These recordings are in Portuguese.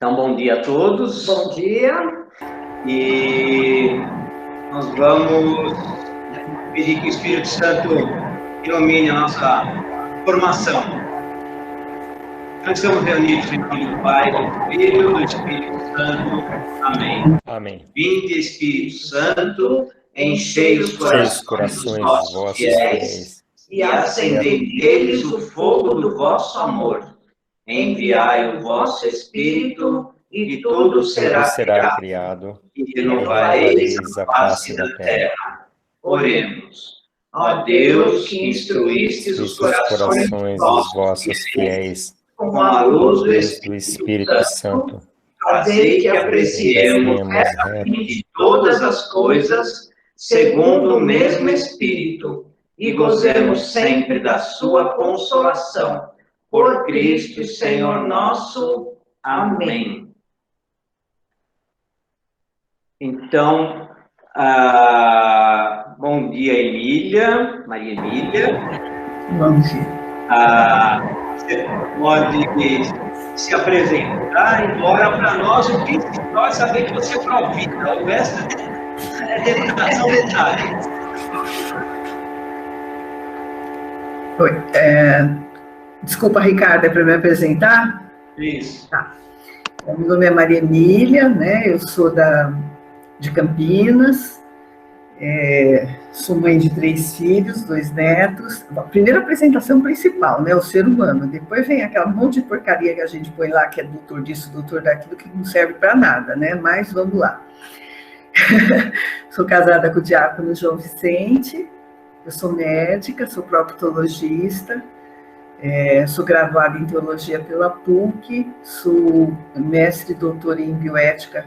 Então, bom dia a todos. Bom dia. E nós vamos pedir que o Espírito Santo ilumine a nossa formação. Nós estamos reunidos em nome do Pai, do Filho e do Espírito Santo. Amém. Amém. Vinde, Espírito Santo, enchei os corações dos vossos fiéis e acendei neles o fogo do vosso amor. Enviai o vosso Espírito, e tudo será criado, e renovareis a face da terra. Oremos. Ó Deus, que instruístes os corações dos vossos fiéis, com a luz do Espírito Santo, fazei que apreciemos retamente todas as coisas, segundo o mesmo Espírito, e gozemos sempre da sua consolação. Por Cristo, Senhor nosso. Amém. Então, bom dia, Emília, Maria Emília. Bom dia. Você pode se apresentar, embora para nós o principal é saber que você provida, o resto são detalhes. Oi, desculpa, Ricardo, é para me apresentar? Isso. Tá. Meu nome é Maria Emília, né? Eu sou de Campinas, sou mãe de 3 filhos, 2 netos. A primeira apresentação principal, né? O ser humano. Depois vem aquela monte de porcaria que a gente põe lá, que é doutor disso, doutor daquilo, que não serve para nada, né? Mas vamos lá. Sou casada com o diácono João Vicente, eu sou médica, sou proctologista. Sou graduada em teologia pela PUC, sou mestre e doutora em bioética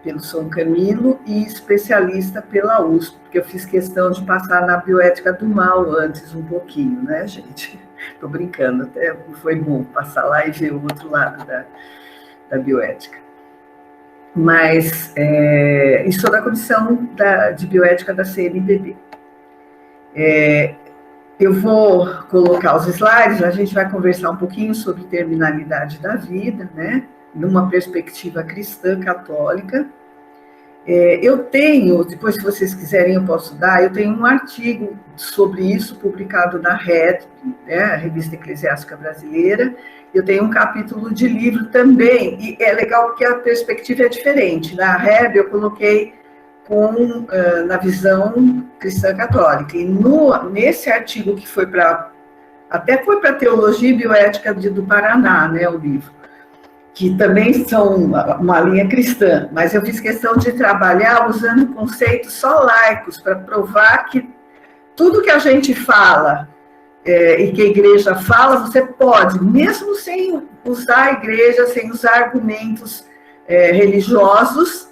pelo São Camilo e especialista pela USP, porque eu fiz questão de passar na bioética do mal antes um pouquinho, né, gente? Estou brincando, até foi bom passar lá e ver o outro lado da bioética. Mas, e sou da comissão de bioética da CNBB. Eu vou colocar os slides, a gente vai conversar um pouquinho sobre terminalidade da vida, né? Numa perspectiva cristã católica. Eu tenho, depois se vocês quiserem eu posso dar, eu tenho um artigo sobre isso publicado na RED, né, a Revista Eclesiástica Brasileira. Eu tenho um capítulo de livro também, e é legal porque a perspectiva é diferente. Na RED eu coloquei na visão cristã católica. E nesse artigo que foi até foi para Teologia e Bioética do Paraná, né, o livro, que também são uma linha cristã, mas eu fiz questão de trabalhar usando conceitos só laicos, para provar que tudo que a gente fala e que a igreja fala, você pode, mesmo sem usar a igreja, sem usar argumentos religiosos,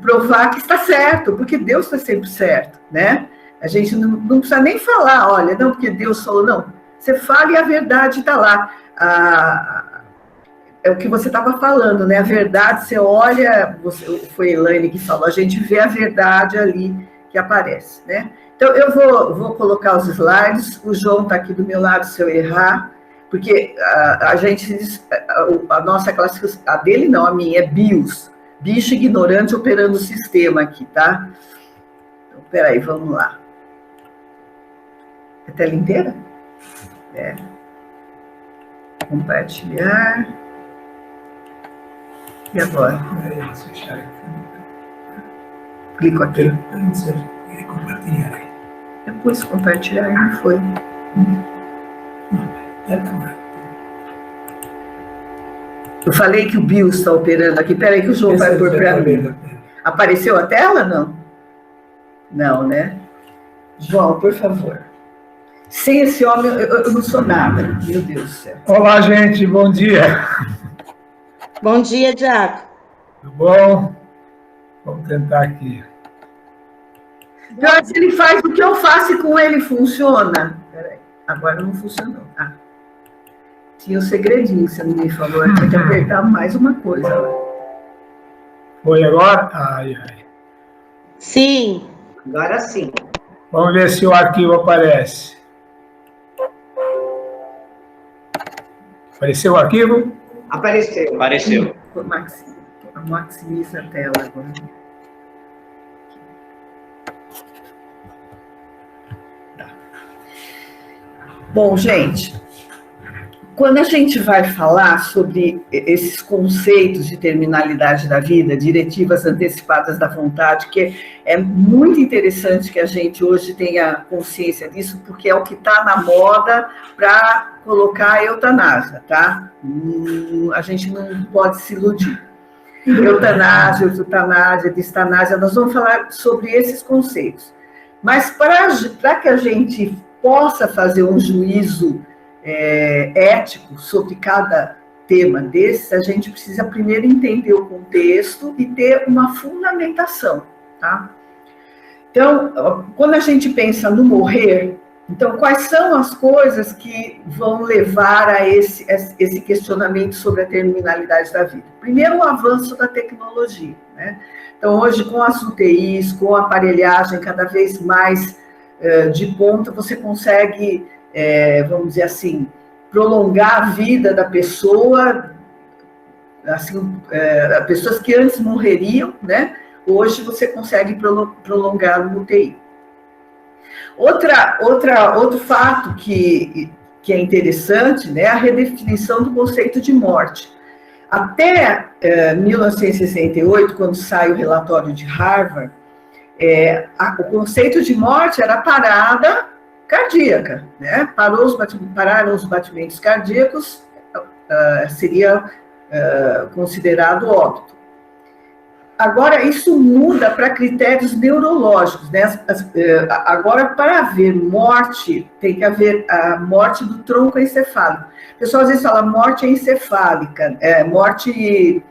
provar que está certo, porque Deus está sempre certo, né? A gente não precisa nem falar, olha, não, porque Deus falou, não. Você fala e a verdade está lá. É o que você estava falando, né? A verdade, você olha, foi a Elaine que falou, a gente vê a verdade ali que aparece, né? Então, eu vou colocar os slides, o João está aqui do meu lado, se eu errar, porque a nossa classificação, a dele não, a minha, é BIOS, bicho ignorante operando o sistema aqui, tá? Então, peraí, vamos lá. É tela inteira? Compartilhar. E agora? Clico aqui. Compartilhar. Depois compartilhar, não foi. Eu falei que o BIOS está operando aqui. Peraí que o João vai pôr para mim. Apareceu a tela, não? Não, né? João, por favor. Sem esse homem, eu não sou nada. Meu Deus do céu. Olá, gente. Bom dia. Bom dia, Diaco. Tudo bom? Vamos tentar aqui. Então, se ele faz o que eu faço e com ele funciona. Peraí, agora não funcionou. Tinha um segredinho que você não me falou. Tem que apertar mais uma coisa. Foi agora? Ai. Sim. Agora sim. Vamos ver se o arquivo aparece. Apareceu o arquivo? Apareceu. Apareceu. Maxime. maximiza a tela agora. Tá. Bom, gente, quando a gente vai falar sobre esses conceitos de terminalidade da vida, diretivas antecipadas da vontade, que é muito interessante que a gente hoje tenha consciência disso, porque é o que está na moda para colocar a eutanásia, tá? A gente não pode se iludir. Eutanásia, distanásia, nós vamos falar sobre esses conceitos. Mas para que a gente possa fazer um juízo ético sobre cada tema desses, a gente precisa primeiro entender o contexto e ter uma fundamentação, tá? Então, quando a gente pensa no morrer, então, quais são as coisas que vão levar a esse questionamento sobre a terminalidade da vida? Primeiro, o avanço da tecnologia, né? Então, hoje, com as UTIs, com a aparelhagem cada vez mais de ponta, você consegue, vamos dizer assim, prolongar a vida da pessoa, assim, pessoas que antes morreriam, né? Hoje você consegue prolongar no UTI. Outro fato que é interessante, né, a redefinição do conceito de morte. Até 1968, quando sai o relatório de Harvard, o conceito de morte era parada cardíaca, né? Pararam os batimentos cardíacos, seria considerado óbito. Agora, isso muda para critérios neurológicos, né? Agora, para haver morte, tem que haver a morte do tronco encefálico. O pessoal às vezes fala morte encefálica, morte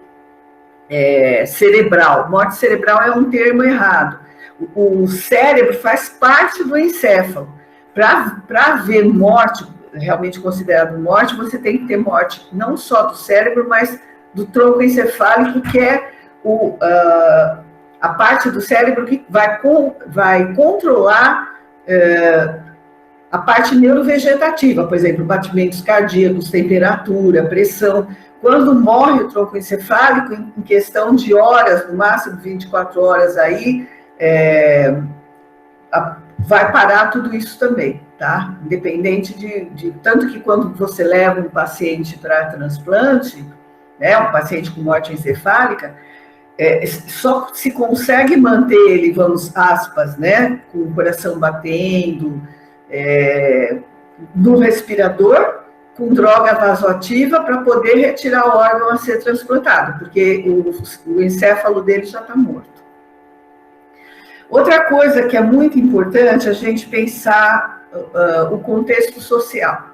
cerebral. Morte cerebral é um termo errado. O cérebro faz parte do encéfalo. Para haver morte, realmente considerado morte, você tem que ter morte não só do cérebro, mas do tronco encefálico, que é a parte do cérebro que vai controlar a parte neurovegetativa, por exemplo, batimentos cardíacos, temperatura, pressão. Quando morre o tronco encefálico, em questão de horas, no máximo 24 horas aí, vai parar tudo isso também, tá? Independente de tanto que quando você leva um paciente para transplante, né, um paciente com morte encefálica, só se consegue manter ele, vamos, aspas, né, com o coração batendo, no respirador, com droga vasoativa, para poder retirar o órgão a ser transplantado, porque o encéfalo dele já está morto. Outra coisa que é muito importante, a gente pensar o contexto social.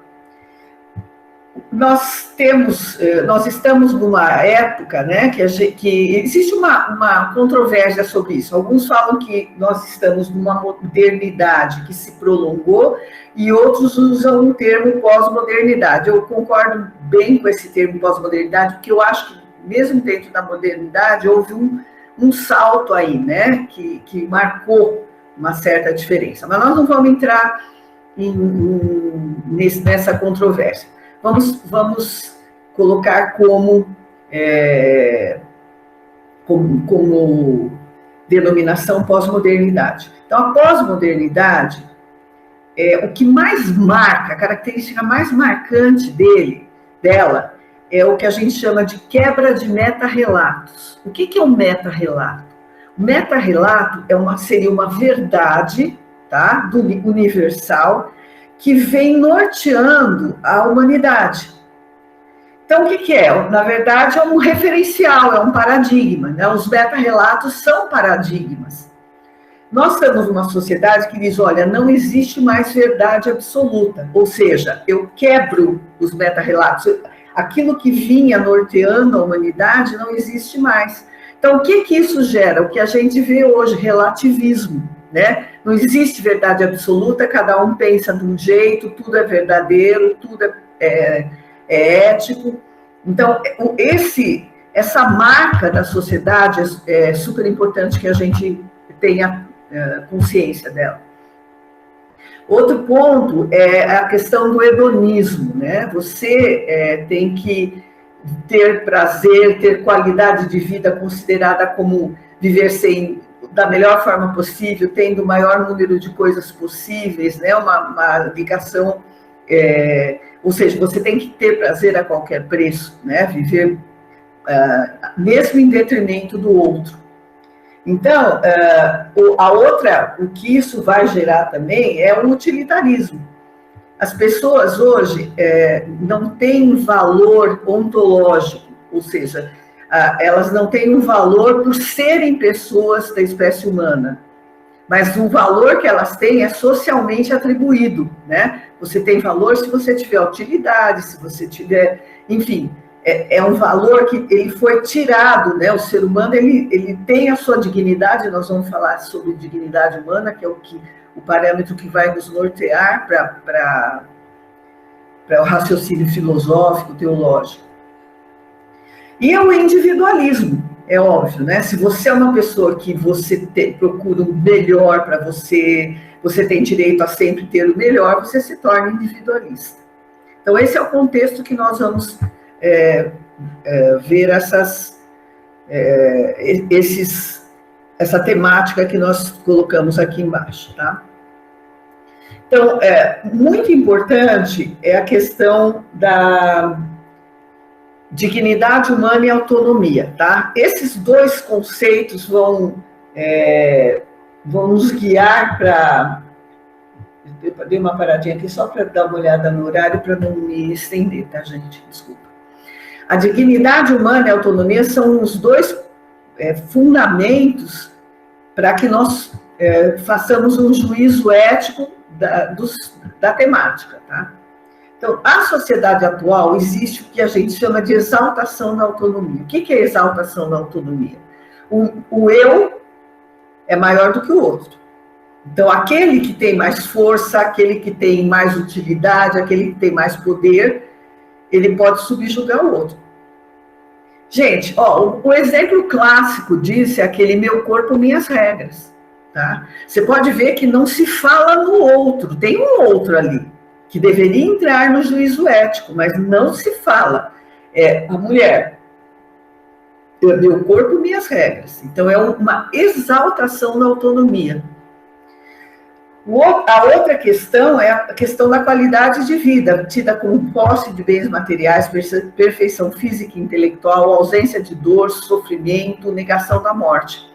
Nós estamos numa época, né, que existe uma controvérsia sobre isso. Alguns falam que nós estamos numa modernidade que se prolongou e outros usam o termo pós-modernidade. Eu concordo bem com esse termo pós-modernidade, porque eu acho que mesmo dentro da modernidade houve um salto aí, né, que marcou uma certa diferença. Mas nós não vamos entrar nessa controvérsia. Vamos colocar como denominação pós-modernidade. Então, a pós-modernidade, o que mais marca, a característica mais marcante dela, é o que a gente chama de quebra de meta-relatos. O que é um meta-relato? O meta-relato seria uma verdade, tá, universal, que vem norteando a humanidade. Então, o que é? Na verdade, é um referencial, é um paradigma, né? Os meta-relatos são paradigmas. Nós estamos numa sociedade que diz, olha, não existe mais verdade absoluta, ou seja, eu quebro os meta-relatos. Aquilo que vinha norteando a humanidade não existe mais. Então, o que isso gera? O que a gente vê hoje, relativismo, né? Não existe verdade absoluta, cada um pensa de um jeito, tudo é verdadeiro, tudo é ético. Então, essa marca da sociedade é super importante que a gente tenha consciência dela. Outro ponto é a questão do hedonismo, né? Você tem que ter prazer, ter qualidade de vida considerada como viver da melhor forma possível, tendo o maior número de coisas possíveis, né? Uma ligação, ou seja, você tem que ter prazer a qualquer preço, né? Viver mesmo em detrimento do outro. Então, o que isso vai gerar também é um utilitarismo. As pessoas hoje não têm valor ontológico, ou seja, elas não têm um valor por serem pessoas da espécie humana, mas o valor que elas têm é socialmente atribuído, né? Você tem valor se você tiver utilidade, se você tiver, enfim, é um valor que ele foi tirado, né? O ser humano, ele tem a sua dignidade, nós vamos falar sobre dignidade humana, que é o parâmetro que vai nos nortear para o raciocínio filosófico, teológico. E é o individualismo, é óbvio, né? Se você é uma pessoa que você procura o melhor para você, você tem direito a sempre ter o melhor, você se torna individualista. Então, esse é o contexto que nós vamos ver essa temática que nós colocamos aqui embaixo, tá? Então, muito importante é a questão da dignidade humana e autonomia, tá? Esses dois conceitos vão nos guiar para... Eu dei uma paradinha aqui só para dar uma olhada no horário, para não me estender, tá, gente? Desculpa. A dignidade humana e a autonomia são os dois fundamentos para que nós façamos um juízo ético da temática, tá? Então, a sociedade atual existe o que a gente chama de exaltação da autonomia. O que é exaltação da autonomia? O eu é maior do que o outro. Então, aquele que tem mais força, aquele que tem mais utilidade, aquele que tem mais poder, ele pode subjugar o outro. Gente, o exemplo clássico disso é aquele meu corpo, minhas regras. Tá? Você pode ver que não se fala no outro, tem um outro ali, que deveria entrar no juízo ético, mas não se fala. É a mulher, meu corpo, minhas regras. Então, é uma exaltação da autonomia. A outra questão é a questão da qualidade de vida, tida como posse de bens materiais, perfeição física e intelectual, ausência de dor, sofrimento, negação da morte.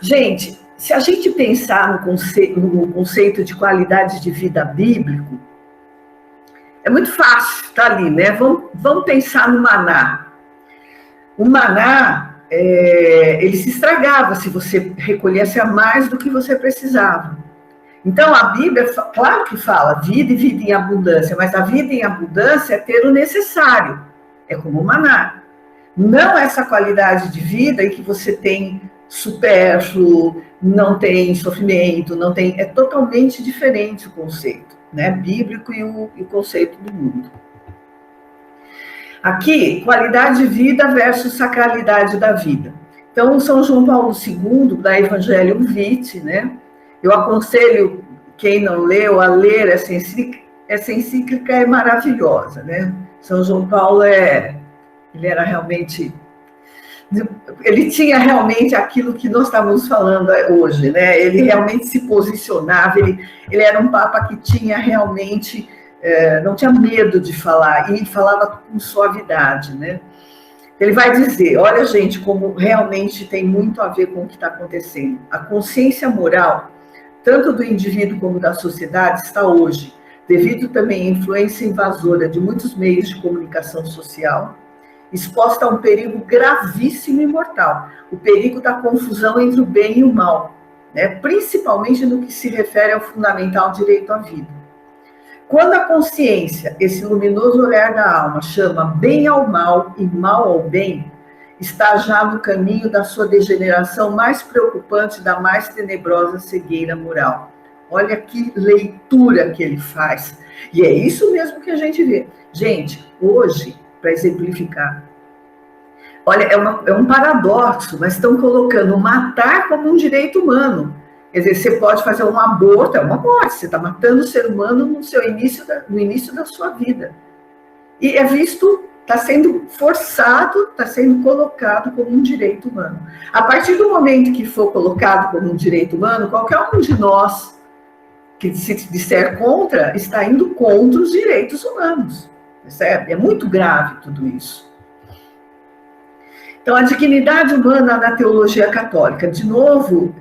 Gente, se a gente pensar no conceito de qualidade de vida bíblico, é muito fácil, tá ali, né? Vamos pensar no maná. O maná, ele se estragava se você recolhesse a mais do que você precisava. Então, a Bíblia, claro que fala vida e vida em abundância, mas a vida em abundância é ter o necessário, é como o maná. Não essa qualidade de vida em que você tem supérfluo, não tem sofrimento, não tem... É totalmente diferente o conceito, né, bíblico e o conceito do mundo. Aqui, qualidade de vida versus sacralidade da vida. Então, São João Paulo II, da Evangelium Vitae, né, eu aconselho quem não leu a ler essa encíclica, é maravilhosa, né? São João Paulo ele era realmente... Ele tinha realmente aquilo que nós estamos falando hoje, né? Ele realmente se posicionava, ele era um papa que tinha realmente, não tinha medo de falar, e falava com suavidade, né? Ele vai dizer, olha, gente, como realmente tem muito a ver com o que está acontecendo. A consciência moral, tanto do indivíduo como da sociedade, está hoje, devido também à influência invasora de muitos meios de comunicação social, exposta a um perigo gravíssimo e mortal, o perigo da confusão entre o bem e o mal, né? Principalmente no que se refere ao fundamental direito à vida. Quando a consciência, esse luminoso olhar da alma, chama bem ao mal e mal ao bem, está já no caminho da sua degeneração mais preocupante, da mais tenebrosa cegueira moral. Olha que leitura que ele faz. E é isso mesmo que a gente vê. Gente, hoje, para exemplificar, olha, é um paradoxo, mas estão colocando matar como um direito humano. Quer dizer, você pode fazer um aborto, é uma morte, você está matando o ser humano no início da sua vida. E é visto está sendo forçado, está sendo colocado como um direito humano. A partir do momento que for colocado como um direito humano, qualquer um de nós que se disser contra, está indo contra os direitos humanos, percebe? É muito grave tudo isso. Então, a dignidade humana na teologia católica, de novo,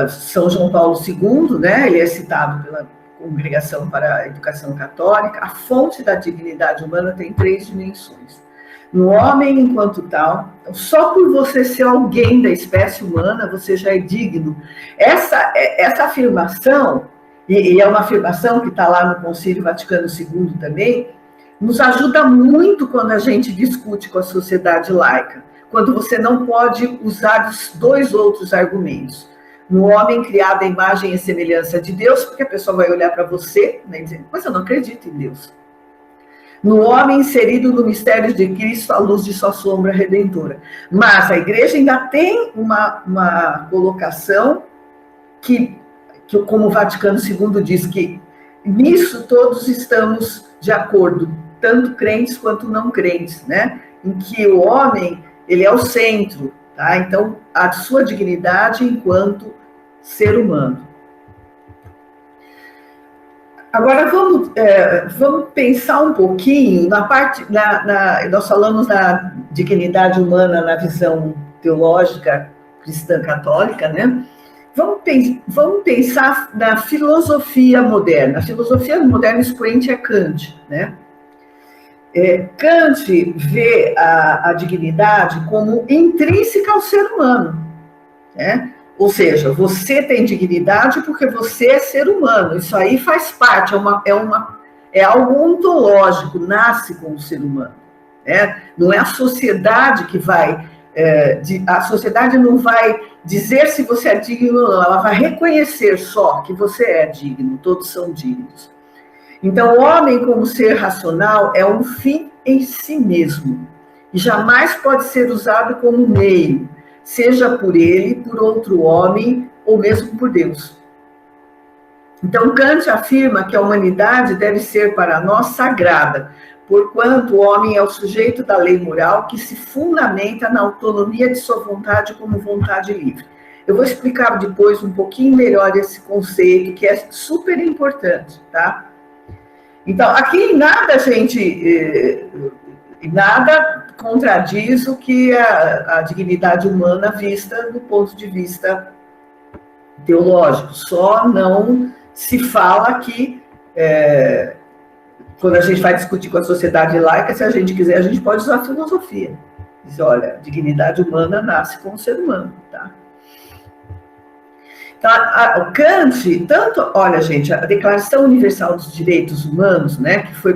São João Paulo II, né, ele é citado pela Congregação para a Educação Católica, a fonte da dignidade humana tem 3 dimensões. No homem enquanto tal, só por você ser alguém da espécie humana, você já é digno. Essa afirmação, e é uma afirmação que está lá no Concílio Vaticano II também, nos ajuda muito quando a gente discute com a sociedade laica, quando você não pode usar os 2 outros argumentos. No homem criado à imagem e semelhança de Deus, porque a pessoa vai olhar para você, né, dizendo, mas eu não acredito em Deus. No homem inserido no mistério de Cristo, à luz de sua sombra redentora. Mas a igreja ainda tem uma colocação que, como o Vaticano II diz, que nisso todos estamos de acordo, tanto crentes quanto não crentes, né? Em que o homem, ele é o centro, tá? Então, a sua dignidade enquanto ser humano. Agora, vamos pensar um pouquinho na parte, nós falamos da dignidade humana na visão teológica cristã católica, né? Vamos pensar na filosofia moderna. A filosofia moderna expoente é Kant, né? Kant vê a dignidade como intrínseca ao ser humano, né? Ou seja, você tem dignidade porque você é ser humano. Isso aí faz parte, é algo ontológico, nasce com o ser humano, né? Não é a sociedade que vai... a sociedade não vai dizer se você é digno ou não, ela vai reconhecer só que você é digno, todos são dignos. Então, o homem como ser racional é um fim em si mesmo, e jamais pode ser usado como meio, seja por ele, por outro homem, ou mesmo por Deus. Então, Kant afirma que a humanidade deve ser para nós sagrada, porquanto o homem é o sujeito da lei moral que se fundamenta na autonomia de sua vontade como vontade livre. Eu vou explicar depois um pouquinho melhor esse conceito, que é super importante, tá? Então, aqui nada contradiz o que a dignidade humana vista do ponto de vista teológico, só não se fala que, quando a gente vai discutir com a sociedade laica, se a gente quiser, a gente pode usar a filosofia. Diz, olha, a dignidade humana nasce com o ser humano, tá? Então, o Kant, olha, gente, a Declaração Universal dos Direitos Humanos, né, que foi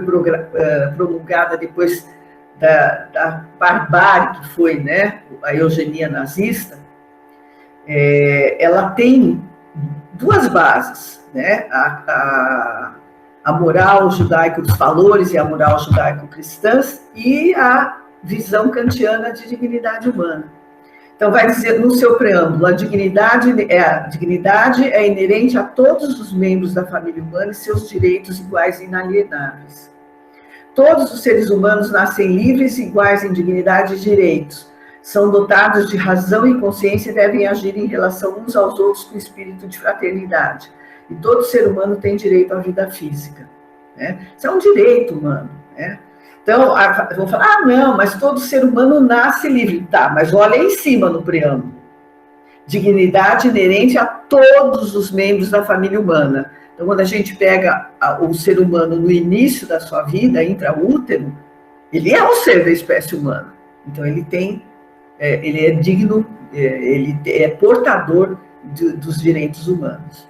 promulgada depois da barbárie que foi, né, a eugenia nazista, ela tem 2 bases, né, a moral judaica dos valores e a moral judaico-cristãs e a visão kantiana de dignidade humana. Então, vai dizer no seu preâmbulo, a dignidade é inerente a todos os membros da família humana e seus direitos iguais e inalienáveis. Todos os seres humanos nascem livres e iguais em dignidade e direitos. São dotados de razão e consciência e devem agir em relação uns aos outros com espírito de fraternidade. E todo ser humano tem direito à vida física, né? Isso é um direito humano, né? Então, vão falar, não, mas todo ser humano nasce livre. Tá, mas olha em cima no preâmbulo. Dignidade inerente a todos os membros da família humana. Então, quando a gente pega o ser humano no início da sua vida, intraútero, ele é um ser da espécie humana. Então, ele é digno, ele é portador dos direitos humanos.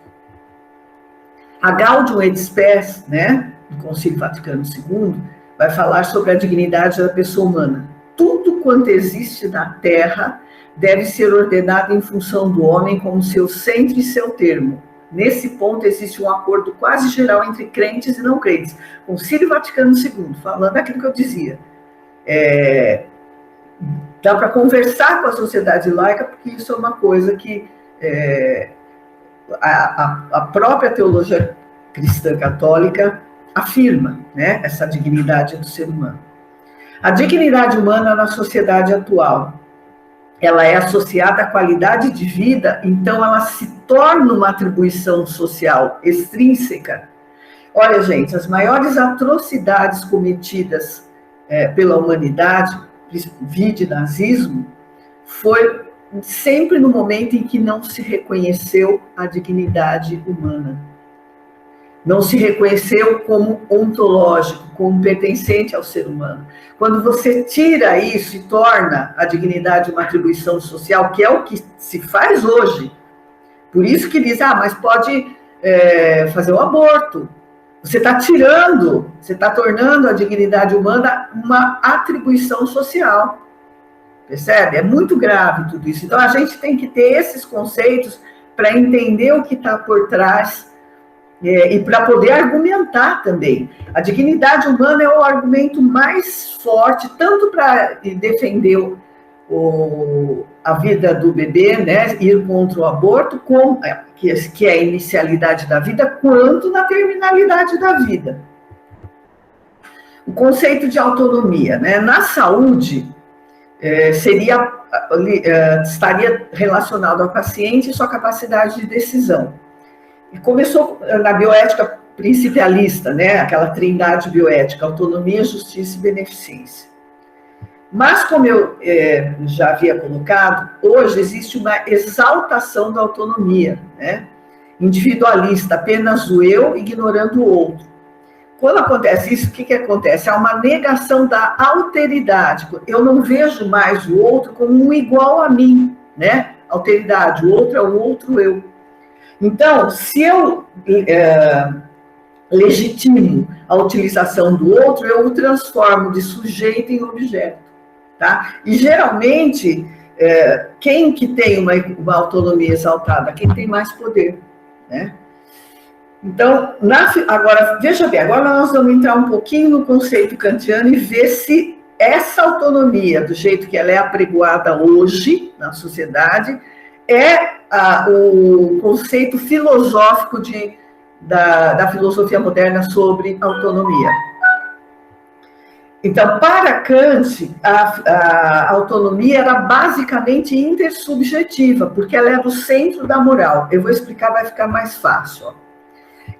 A Gaudium et Spes, né, do Concílio Vaticano II, vai falar sobre a dignidade da pessoa humana. Tudo quanto existe na Terra deve ser ordenado em função do homem como seu centro e seu termo. Nesse ponto existe um acordo quase geral entre crentes e não crentes. Concílio Vaticano II, falando aquilo que eu dizia. Dá para conversar com a sociedade laica, porque isso é uma coisa que a própria teologia cristã católica afirma, né, essa dignidade do ser humano. A dignidade humana na sociedade atual, ela é associada à qualidade de vida, então ela se torna uma atribuição social extrínseca. Olha, gente, as maiores atrocidades cometidas pela humanidade, vide nazismo, foi sempre no momento em que não se reconheceu a dignidade humana. Não se reconheceu como ontológico, como pertencente ao ser humano. Quando você tira isso e torna a dignidade uma atribuição social, que é o que se faz hoje, por isso que diz, mas pode fazer o aborto. Você está tirando, você está tornando a dignidade humana uma atribuição social. Percebe? É muito grave tudo isso. Então, a gente tem que ter esses conceitos para entender o que está por trás e para poder argumentar também. A dignidade humana é o argumento mais forte, tanto para defender a vida do bebê, né, ir contra o aborto, que é a inicialidade da vida, quanto na terminalidade da vida. O conceito de autonomia, né, na saúde, estaria relacionado ao paciente e sua capacidade de decisão. E começou na bioética principialista, né, aquela trindade bioética, autonomia, justiça e beneficência. Mas, como eu já havia colocado, hoje existe uma exaltação da autonomia, né, individualista, apenas o eu ignorando o outro. Quando acontece isso, o que acontece? Há uma negação da alteridade. Eu não vejo mais o outro como um igual a mim, né? Alteridade, o outro é o outro eu. Então, se eu legitimo a utilização do outro, eu o transformo de sujeito em objeto, tá? E, geralmente, quem que tem uma autonomia exaltada? Quem tem mais poder, né? Então, agora, veja bem, agora nós vamos entrar um pouquinho no conceito kantiano e ver se essa autonomia, do jeito que ela é apregoada hoje na sociedade, é o conceito filosófico da filosofia moderna sobre autonomia. Então, para Kant, a autonomia era basicamente intersubjetiva, porque ela é do centro da moral. Eu vou explicar, vai ficar mais fácil, ó.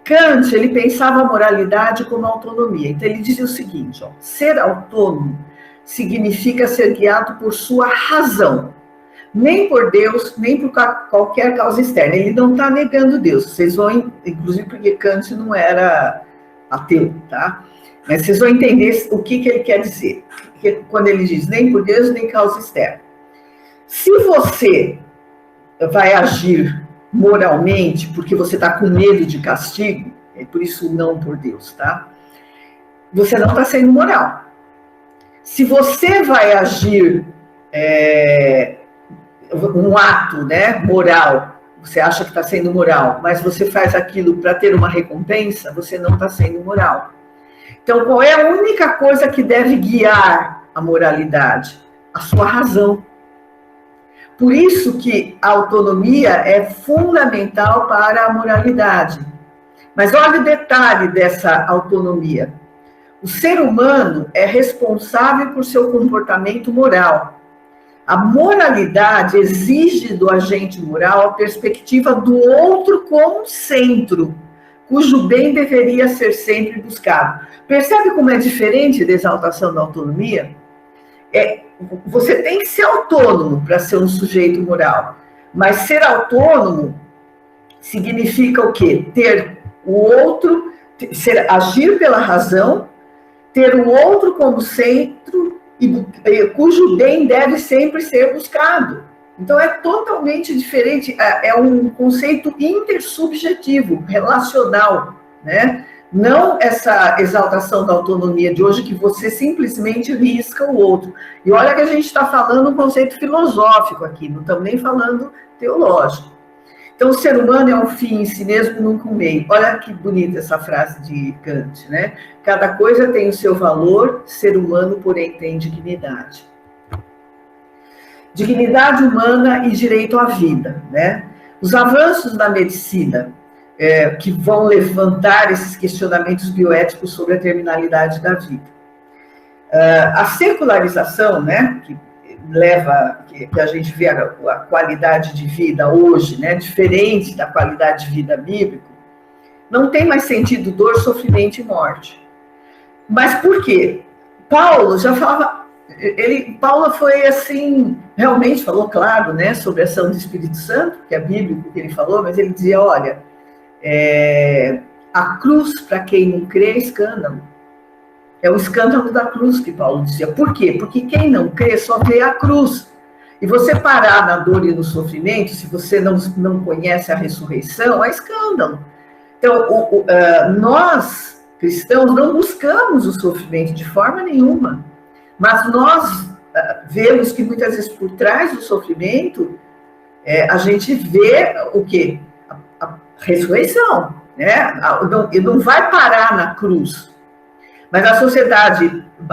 Kant, ele pensava a moralidade como autonomia. Então, ele dizia o seguinte, ser autônomo significa ser guiado por sua razão, nem por Deus, nem por qualquer causa externa. Ele não está negando Deus. Vocês vão, inclusive porque Kant não era ateu, tá? Mas vocês vão entender o que ele quer dizer. Quando ele diz nem por Deus, nem causa externa. Se você vai agir moralmente, porque você está com medo de castigo, é por isso não por Deus, tá? Você não está sendo moral. Se você vai agir um ato, né, moral, você acha que está sendo moral, mas você faz aquilo para ter uma recompensa, você não está sendo moral. Então, qual é a única coisa que deve guiar a moralidade? A sua razão. Por isso que a autonomia é fundamental para a moralidade. Mas olha o detalhe dessa autonomia. O ser humano é responsável por seu comportamento moral. A moralidade exige do agente moral a perspectiva do outro como centro, cujo bem deveria ser sempre buscado. Percebe como é diferente da exaltação da autonomia? Você tem que ser autônomo para ser um sujeito moral, mas ser autônomo significa o quê? Ter o outro, agir pela razão, ter o outro como centro, cujo bem deve sempre ser buscado. Então, é totalmente diferente, é um conceito intersubjetivo, relacional, né? Não essa exaltação da autonomia de hoje, que você simplesmente risca o outro. E olha que a gente está falando um conceito filosófico aqui, não estamos nem falando teológico. Então, o ser humano é um fim em si mesmo, nunca um meio. Olha que bonita essa frase de Kant, né? Cada coisa tem o seu valor, ser humano, porém, tem dignidade. Dignidade humana e direito à vida, né? Os avanços da medicina que vão levantar esses questionamentos bioéticos sobre a terminalidade da vida. A secularização, né, que leva, que a gente vê a qualidade de vida hoje, né, diferente da qualidade de vida bíblica, não tem mais sentido dor, sofrimento e morte. Mas por quê? Paulo já falava, Paulo foi assim, realmente falou, claro, né, sobre a ação do Espírito Santo, que é bíblico que ele falou, mas ele dizia, olha, a cruz, para quem não crê, é escândalo. É o escândalo da cruz que Paulo dizia. Por quê? Porque quem não crê só vê a cruz. E você parar na dor e no sofrimento, se você não conhece a ressurreição, é escândalo. Então, nós, cristãos, não buscamos o sofrimento de forma nenhuma. Mas nós vemos que muitas vezes por trás do sofrimento, a gente vê o quê? A ressurreição, né? E não vai parar na cruz. Mas a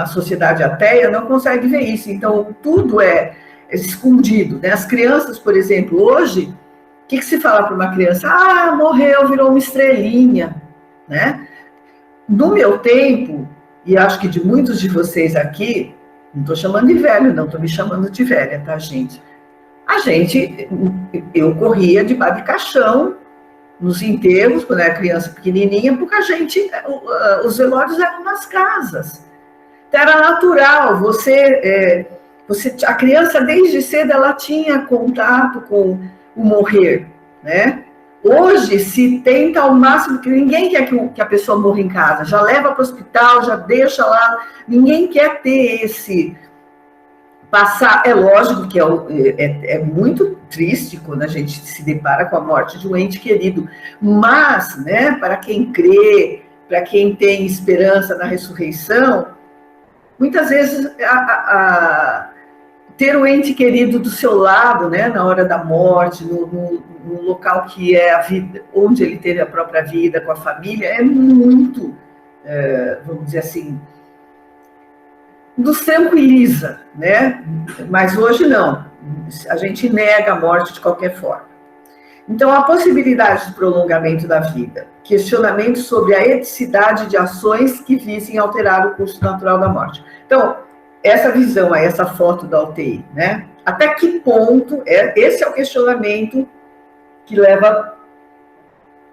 sociedade ateia não consegue ver isso. Então, tudo é escondido, né? As crianças, por exemplo, hoje, o que se fala para uma criança? Ah, morreu, virou uma estrelinha, né? No meu tempo, e acho que de muitos de vocês aqui, não estou chamando de velho, não, estou me chamando de velha, tá, gente? Eu corria debaixo de caixão, nos enterros, quando era criança pequenininha, porque os velórios eram nas casas. Então, era natural, a criança, desde cedo, ela tinha contato com o morrer, né? Hoje, se tenta ao máximo, que ninguém quer que a pessoa morra em casa, já leva para o hospital, já deixa lá, ninguém quer ter passar, é lógico que é muito triste quando a gente se depara com a morte de um ente querido, mas, né, para quem crê, para quem tem esperança na ressurreição, muitas vezes ter o ente querido do seu lado, né, na hora da morte, no local que é a vida, onde ele teve a própria vida, com a família, é muito, vamos dizer assim, nos tranquiliza, né? Mas hoje não. A gente nega a morte de qualquer forma. Então, a possibilidade de prolongamento da vida, questionamento sobre a eticidade de ações que visem alterar o curso natural da morte. Então, essa visão aí, essa foto da UTI, né? Até que ponto, esse é o questionamento que leva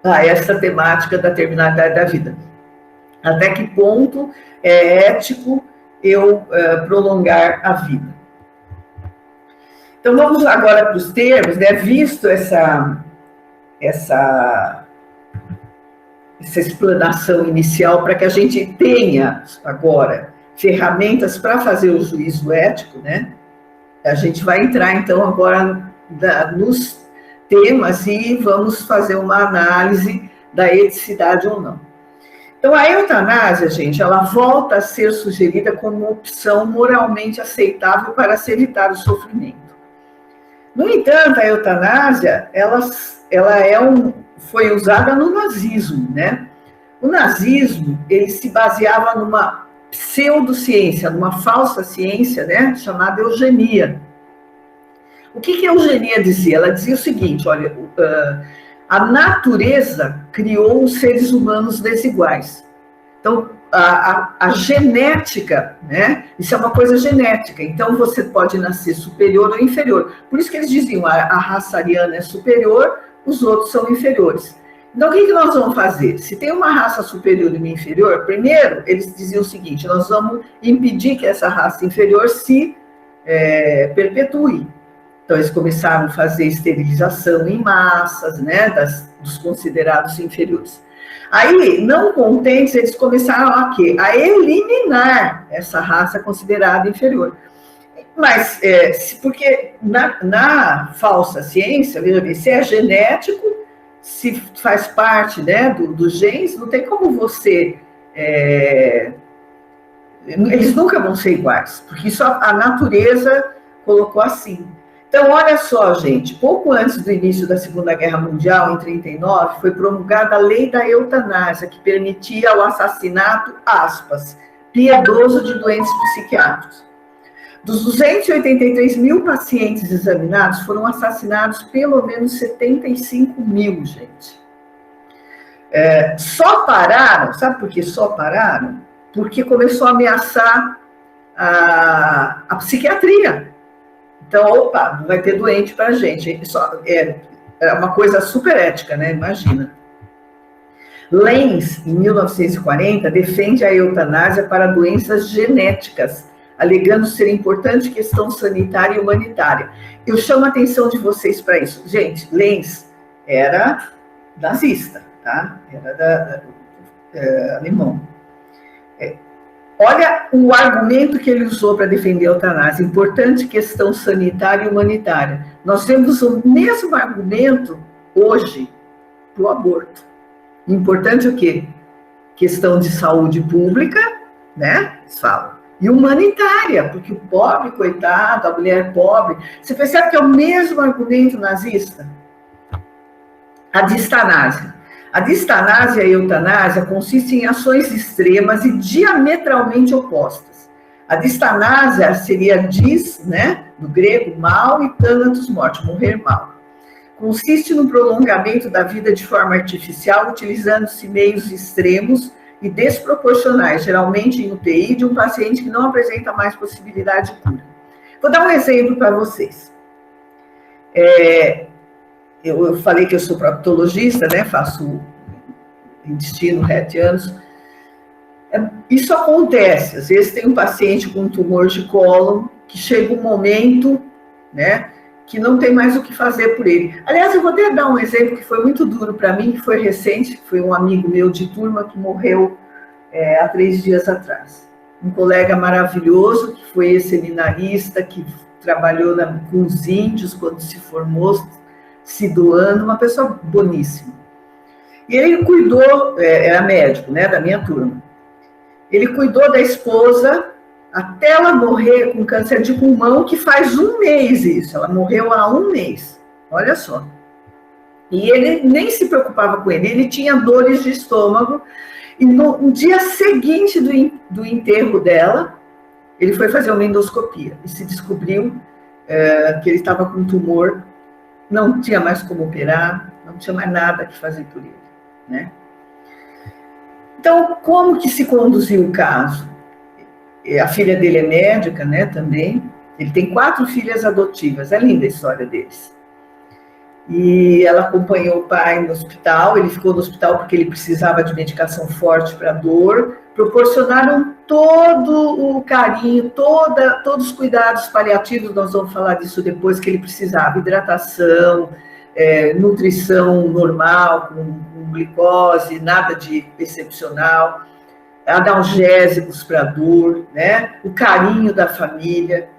a essa temática da terminalidade da vida. Até que ponto é ético eu prolongar a vida. Então, vamos agora para os termos, né? Visto essa explanação inicial, para que a gente tenha agora ferramentas para fazer o juízo ético, né? A gente vai entrar, então, agora nos temas e vamos fazer uma análise da eticidade ou não. Então, a eutanásia, gente, ela volta a ser sugerida como uma opção moralmente aceitável para se evitar o sofrimento. No entanto, a eutanásia, ela foi usada no nazismo, né? O nazismo, ele se baseava numa pseudociência, numa falsa ciência, né, chamada eugenia. O que a eugenia dizia? Ela dizia o seguinte, olha, a natureza criou os seres humanos desiguais. Então, a genética, né? Isso é uma coisa genética. Então, você pode nascer superior ou inferior. Por isso que eles diziam, a raça ariana é superior, os outros são inferiores. Então, o que nós vamos fazer? Se tem uma raça superior e uma inferior, primeiro, eles diziam o seguinte, nós vamos impedir que essa raça inferior se perpetue. Então, eles começaram a fazer esterilização em massas, né, dos considerados inferiores. Aí, não contentes, eles começaram a quê? A eliminar essa raça considerada inferior. Mas, porque na falsa ciência, veja bem, se é genético, se faz parte, né, dos genes, não tem como você... eles nunca vão ser iguais, porque isso a natureza colocou assim. Então, olha só, gente, pouco antes do início da Segunda Guerra Mundial, em 1939, foi promulgada a lei da eutanásia, que permitia o assassinato, aspas, piedoso de doentes psiquiátricos. Dos 283 mil pacientes examinados, foram assassinados pelo menos 75 mil, gente. Só pararam, sabe por que só pararam? Porque começou a ameaçar a psiquiatria. Então, opa, não vai ter doente para a gente. É uma coisa super ética, né? Imagina. Lenz, em 1940, defende a eutanásia para doenças genéticas, alegando ser importante questão sanitária e humanitária. Eu chamo a atenção de vocês para isso. Gente, Lenz era nazista, tá? Era alemão. Olha o argumento que ele usou para defender a eutanásia. Importante questão sanitária e humanitária. Nós temos o mesmo argumento hoje para o aborto. Importante o quê? Questão de saúde pública, né? Eles falam. E humanitária, porque o pobre, coitado, a mulher pobre. Você percebe que é o mesmo argumento nazista? A distanásia. A distanásia e a eutanásia consistem em ações extremas e diametralmente opostas. A distanásia seria dis, né? Do grego, mal, e thanatos, morte, morrer mal. Consiste no prolongamento da vida de forma artificial, utilizando-se meios extremos e desproporcionais, geralmente em UTI, de um paciente que não apresenta mais possibilidade de cura. Vou dar um exemplo para vocês. Eu falei que eu sou proctologista, né? Faço intestino, reto e ânus. Isso acontece. Às vezes tem um paciente com tumor de cólon que chega um momento, né? Que não tem mais o que fazer por ele. Aliás, eu vou até dar um exemplo que foi muito duro para mim, que foi recente, que foi um amigo meu de turma que morreu há 3 dias atrás. Um colega maravilhoso, que foi seminarista, que trabalhou com os índios quando se formou, se doando, uma pessoa boníssima. E ele cuidou, era médico, né, da minha turma. Ele cuidou da esposa até ela morrer com câncer de pulmão, que faz 1 mês isso. Ela morreu há 1 mês. Olha só. E ele nem se preocupava com ele tinha dores de estômago. E no dia seguinte do enterro dela, ele foi fazer uma endoscopia. E se descobriu que ele estava com tumor, não tinha mais como operar, não tinha mais nada que fazer por ele, né? Então, como que se conduziu o caso? A filha dele é médica, né, também. Ele tem 4 filhas adotivas. É linda a história deles. E ela acompanhou o pai no hospital. Ele ficou no hospital porque ele precisava de medicação forte para dor. Proporcionaram todo o carinho, todos os cuidados paliativos. Nós vamos falar disso depois, que ele precisava. Hidratação, nutrição normal, com glicose, nada de excepcional. Analgésicos para dor, né? O carinho da família,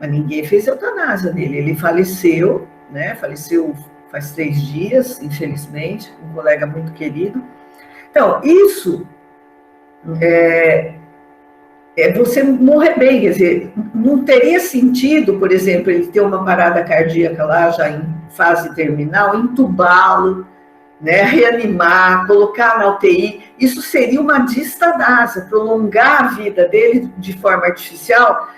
mas ninguém fez eutanásia nele. Ele faleceu, né? Faleceu faz 3 dias, infelizmente, um colega muito querido. Então, isso é você morrer bem, quer dizer, não teria sentido, por exemplo, ele ter uma parada cardíaca lá, já em fase terminal, entubá-lo, né, reanimar, colocar na UTI, isso seria uma distanásia, prolongar a vida dele de forma artificial,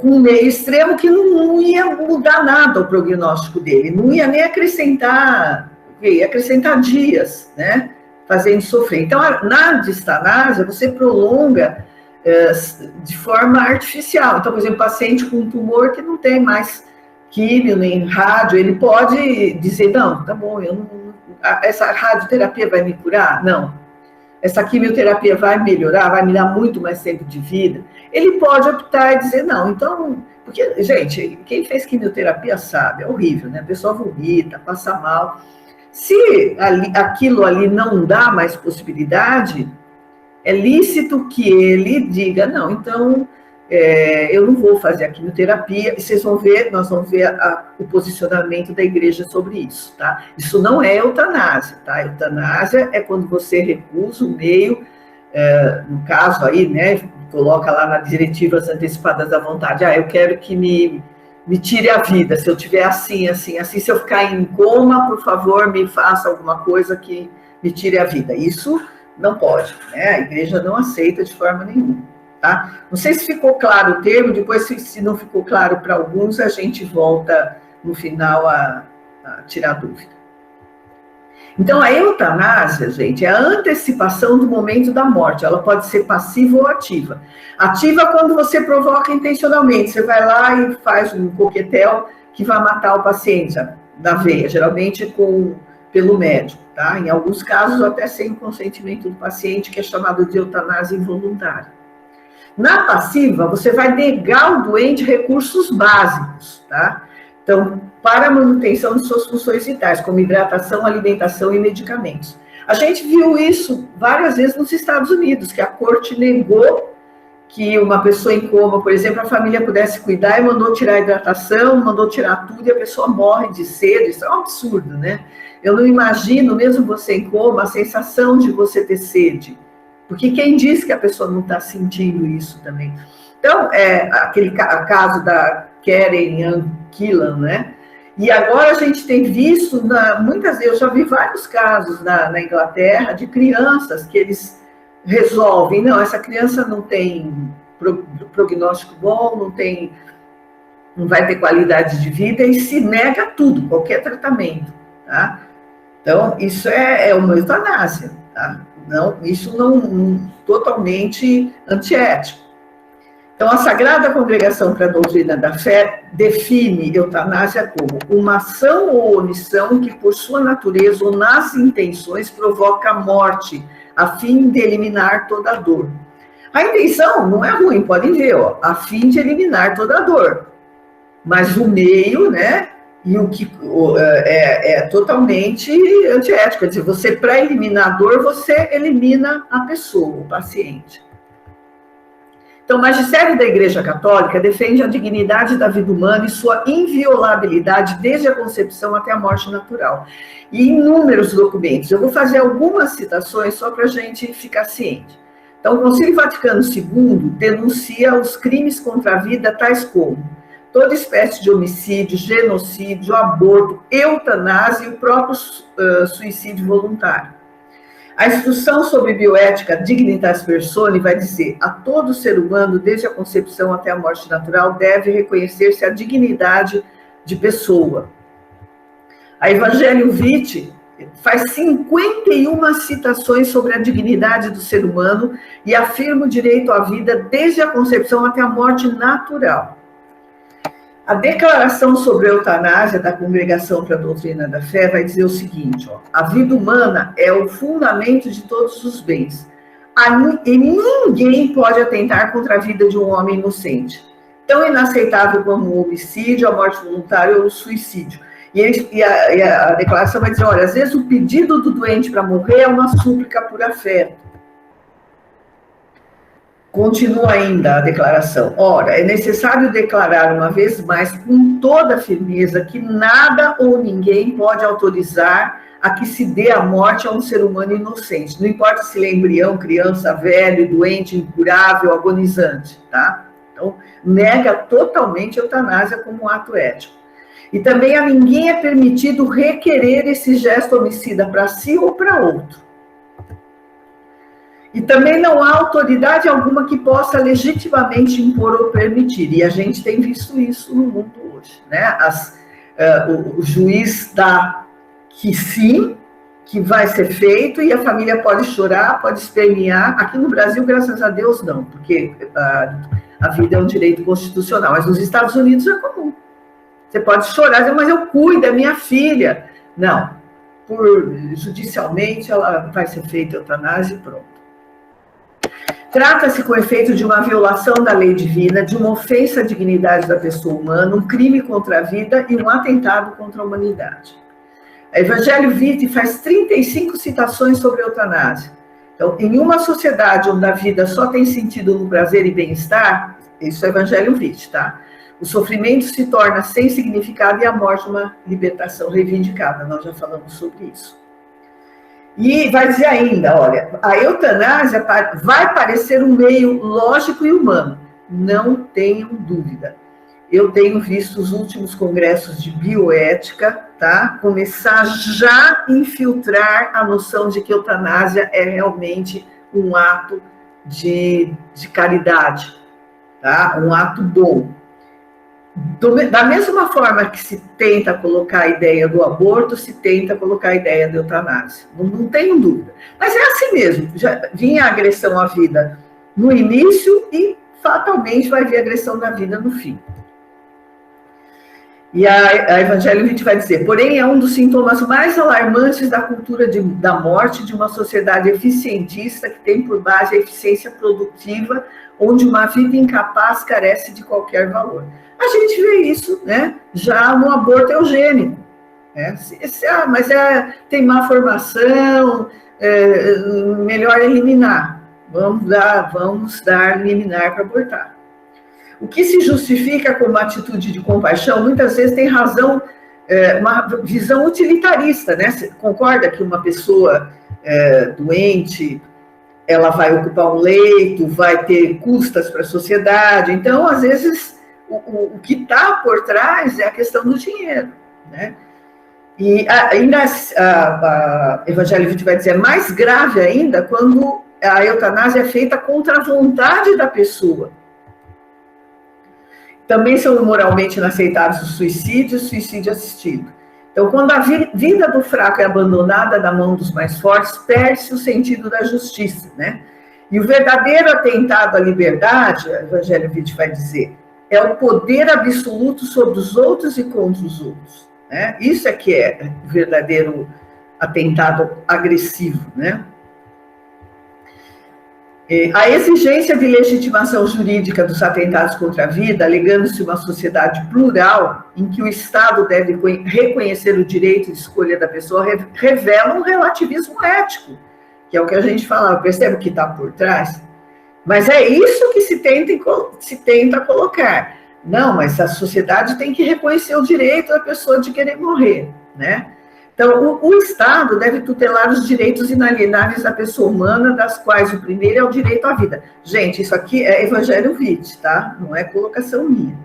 com um meio extremo que não ia mudar nada o prognóstico dele, não ia nem acrescentar, ia acrescentar dias, né, fazendo sofrer. Então, na distanásia, você prolonga de forma artificial. Então, por exemplo, paciente com tumor que não tem mais químio nem rádio, ele pode dizer, não, tá bom, essa radioterapia vai me curar? Não. Essa quimioterapia vai melhorar, vai me dar muito mais tempo de vida? Ele pode optar e dizer não. Então, porque, gente, quem fez quimioterapia sabe, é horrível, né? A pessoa vomita, passa mal. Se aquilo ali não dá mais possibilidade, é lícito que ele diga, não, então eu não vou fazer a quimioterapia, e vocês vão ver, nós vamos ver o posicionamento da igreja sobre isso, tá? Isso não é eutanásia, tá? Eutanásia é quando você recusa o meio, no caso aí, né, coloca lá nas diretivas antecipadas da vontade, eu quero que me tire a vida, se eu tiver assim, se eu ficar em coma, por favor, me faça alguma coisa que me tire a vida. Isso não pode, né? A igreja não aceita de forma nenhuma, tá? Não sei se ficou claro o termo, depois se não ficou claro para alguns, a gente volta no final a tirar dúvida. Então, a eutanásia, gente, é a antecipação do momento da morte. Ela pode ser passiva ou ativa. Ativa quando você provoca intencionalmente. Você vai lá e faz um coquetel que vai matar o paciente da veia, geralmente pelo médico, tá? Em alguns casos, até sem o consentimento do paciente, que é chamado de eutanásia involuntária. Na passiva, você vai negar ao doente recursos básicos, tá? Então, para a manutenção de suas funções vitais, como hidratação, alimentação e medicamentos. A gente viu isso várias vezes nos Estados Unidos, que a corte negou que uma pessoa em coma, por exemplo, a família pudesse cuidar e mandou tirar a hidratação, mandou tirar tudo e a pessoa morre de sede. Isso é um absurdo, né? Eu não imagino, mesmo você em coma, a sensação de você ter sede. Porque quem diz que a pessoa não está sentindo isso também? Então, aquele caso da Karen Young Killan, né? E agora a gente tem visto, muitas vezes, eu já vi vários casos na Inglaterra de crianças que eles resolvem, não, essa criança não tem prognóstico bom, não vai ter qualidade de vida e se nega tudo, qualquer tratamento, tá? Então, isso é uma eutanásia, tá? Não, isso não totalmente antiético. Então, a Sagrada Congregação para a Doutrina da Fé define eutanásia como uma ação ou omissão que, por sua natureza ou nas intenções, provoca a morte, a fim de eliminar toda a dor. A intenção não é ruim, podem ver, ó, a fim de eliminar toda a dor. Mas o meio, né, e o que é totalmente antiético. Quer dizer, você, para eliminar a dor, você elimina a pessoa, o paciente. Então, o magistério da Igreja Católica defende a dignidade da vida humana e sua inviolabilidade desde a concepção até a morte natural. E inúmeros documentos. Eu vou fazer algumas citações só para a gente ficar ciente. Então, o Concílio Vaticano II denuncia os crimes contra a vida, tais como toda espécie de homicídio, genocídio, aborto, eutanásia e o próprio suicídio voluntário. A instrução sobre bioética Dignitas Personae vai dizer: a todo ser humano, desde a concepção até a morte natural, deve reconhecer-se a dignidade de pessoa. A Evangelho Vitae faz 51 citações sobre a dignidade do ser humano e afirma o direito à vida desde a concepção até a morte natural. A declaração sobre a eutanásia da Congregação para a Doutrina da Fé vai dizer o seguinte, ó: a vida humana é o fundamento de todos os bens. E ninguém pode atentar contra a vida de um homem inocente. Tão inaceitável como o homicídio, a morte voluntária ou o suicídio. E a declaração vai dizer, olha, às vezes o pedido do doente para morrer é uma súplica por afeto. Continua ainda a declaração. Ora, é necessário declarar uma vez mais com toda firmeza que nada ou ninguém pode autorizar a que se dê a morte a um ser humano inocente. Não importa se ele é embrião, criança, velho, doente, incurável, agonizante, tá? Então, nega totalmente a eutanásia como um ato ético. E também a ninguém é permitido requerer esse gesto homicida para si ou para outro. E também não há autoridade alguma que possa legitimamente impor ou permitir. E a gente tem visto isso no mundo hoje, né? O juiz dá que sim, que vai ser feito, e a família pode chorar, pode espernear. Aqui no Brasil, graças a Deus, não, porque a vida é um direito constitucional. Mas nos Estados Unidos é comum. Você pode chorar, dizer, mas eu cuido, é minha filha. Não. Judicialmente, ela vai ser feita a eutanásia e pronto. Trata-se, com efeito, de uma violação da lei divina, de uma ofensa à dignidade da pessoa humana, um crime contra a vida e um atentado contra a humanidade. A Evangelho Vitae faz 35 citações sobre a eutanásia. Então, em uma sociedade onde a vida só tem sentido no prazer e bem-estar, isso é Evangelho Vitae, tá? O sofrimento se torna sem significado e a morte uma libertação reivindicada. Nós já falamos sobre isso. E vai dizer ainda, olha, a eutanásia vai parecer um meio lógico e humano, não tenham dúvida. Eu tenho visto os últimos congressos de bioética, tá? Começar já a infiltrar a noção de que eutanásia é realmente um ato de caridade, tá? Um ato bom. Da mesma forma que se tenta colocar a ideia do aborto, se tenta colocar a ideia da eutanásia. Não tenho dúvida. Mas é assim mesmo. Já vinha a agressão à vida no início e fatalmente vai vir a agressão da vida no fim. E a Evangelho Witt vai dizer, porém é um dos sintomas mais alarmantes da cultura da morte de uma sociedade eficientista que tem por base a eficiência produtiva, onde uma vida incapaz carece de qualquer valor. A gente vê isso, né, já no aborto eugênico. Né? Mas tem má formação, melhor eliminar. Vamos dar liminar para abortar. O que se justifica como uma atitude de compaixão, muitas vezes tem razão, uma visão utilitarista, né? Você concorda que uma pessoa doente, ela vai ocupar um leito, vai ter custas para a sociedade, então, às vezes, o que está por trás é a questão do dinheiro, né? E ainda a Evangelho Witt vai dizer, é mais grave ainda quando a eutanásia é feita contra a vontade da pessoa. Também são moralmente inaceitáveis o suicídio assistido. Então, quando a vida do fraco é abandonada na mão dos mais fortes, perde-se o sentido da justiça, né? E o verdadeiro atentado à liberdade, o Evangelho Witt vai dizer, é o poder absoluto sobre os outros e contra os outros, né? Isso é que é o verdadeiro atentado agressivo, né? A exigência de legitimação jurídica dos atentados contra a vida, alegando-se uma sociedade plural, em que o Estado deve reconhecer o direito de escolha da pessoa, revela um relativismo ético, que é o que a gente falava, percebe o que está por trás? Mas é isso que se tenta colocar. Não, mas a sociedade tem que reconhecer o direito da pessoa de querer morrer, né? Então, o Estado deve tutelar os direitos inalienáveis da pessoa humana, das quais o primeiro é o direito à vida. Gente, isso aqui é Evangelho Witt, tá? Não é colocação minha.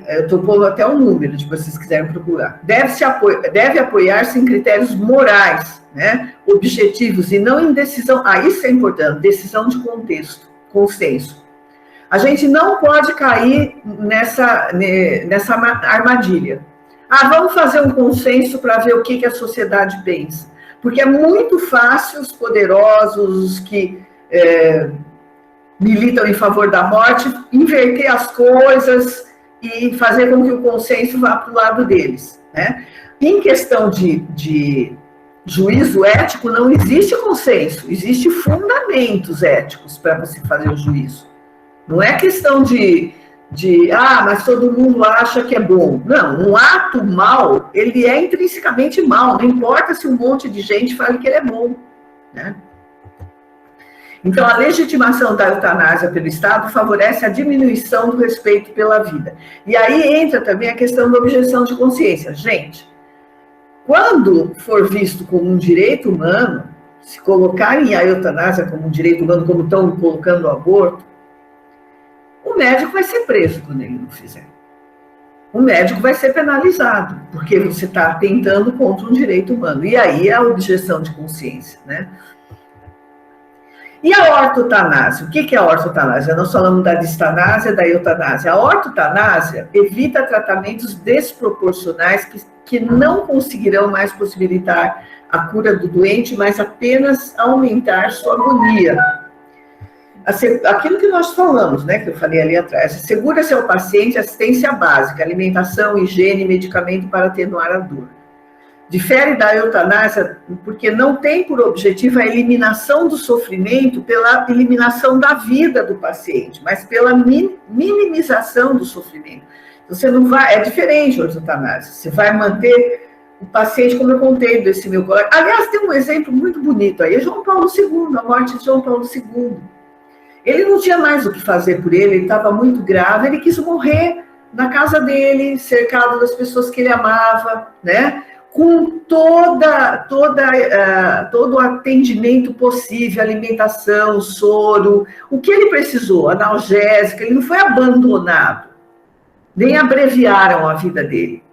Eu estou pondo até o número, se vocês quiserem procurar. Deve apoiar-se em critérios morais, né? Objetivos, e não em decisão. Isso é importante, decisão de consenso. A gente não pode cair nessa armadilha. Vamos fazer um consenso para ver o que a sociedade pensa. Porque é muito fácil os poderosos, os que militam em favor da morte, inverter as coisas e fazer com que o consenso vá para o lado deles, né? Em questão de juízo ético, não existe consenso, existem fundamentos éticos para você fazer o juízo. Não é questão mas todo mundo acha que é bom. Não, um ato mal, ele é intrinsecamente mal, não importa se um monte de gente fale que ele é bom, né? Então, a legitimação da eutanásia pelo Estado favorece a diminuição do respeito pela vida. E aí entra também a questão da objeção de consciência. Gente, quando for visto como um direito humano, se colocarem a eutanásia como um direito humano, como estão colocando o aborto, o médico vai ser preso quando ele não fizer. O médico vai ser penalizado, porque você está atentando contra um direito humano. E aí é a objeção de consciência, né? E a ortotanásia? O que é a ortotanásia? Nós falamos da distanásia, da eutanásia. A ortotanásia evita tratamentos desproporcionais que não conseguirão mais possibilitar a cura do doente, mas apenas aumentar sua agonia. Aquilo que nós falamos, né, que eu falei ali atrás, assegura-se ao paciente assistência básica, alimentação, higiene e medicamento para atenuar a dor. Difere da eutanásia porque não tem por objetivo a eliminação do sofrimento pela eliminação da vida do paciente, mas pela minimização do sofrimento. Você não vai, é diferente a eutanásia, você vai manter o paciente, como eu contei desse meu colega. Aliás, tem um exemplo muito bonito aí, é João Paulo II, a morte de João Paulo II. Ele não tinha mais o que fazer por ele estava muito grave, ele quis morrer na casa dele, cercado das pessoas que ele amava, né? Com todo o atendimento possível, alimentação, soro, o que ele precisou, analgésica, ele não foi abandonado, nem abreviaram a vida dele,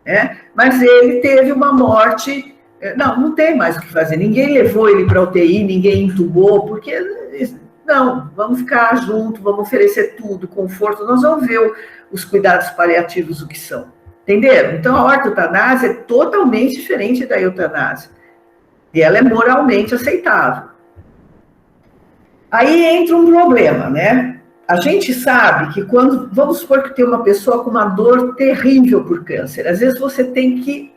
né? Mas ele teve uma morte, não tem mais o que fazer, ninguém levou ele para a UTI, ninguém entubou, porque... Não, vamos ficar junto, vamos oferecer tudo, conforto, nós vamos ver os cuidados paliativos o que são. Entenderam? Então, a ortotanásia é totalmente diferente da eutanásia. E ela é moralmente aceitável. Aí entra um problema, né? A gente sabe que quando, vamos supor que tem uma pessoa com uma dor terrível por câncer, às vezes você tem que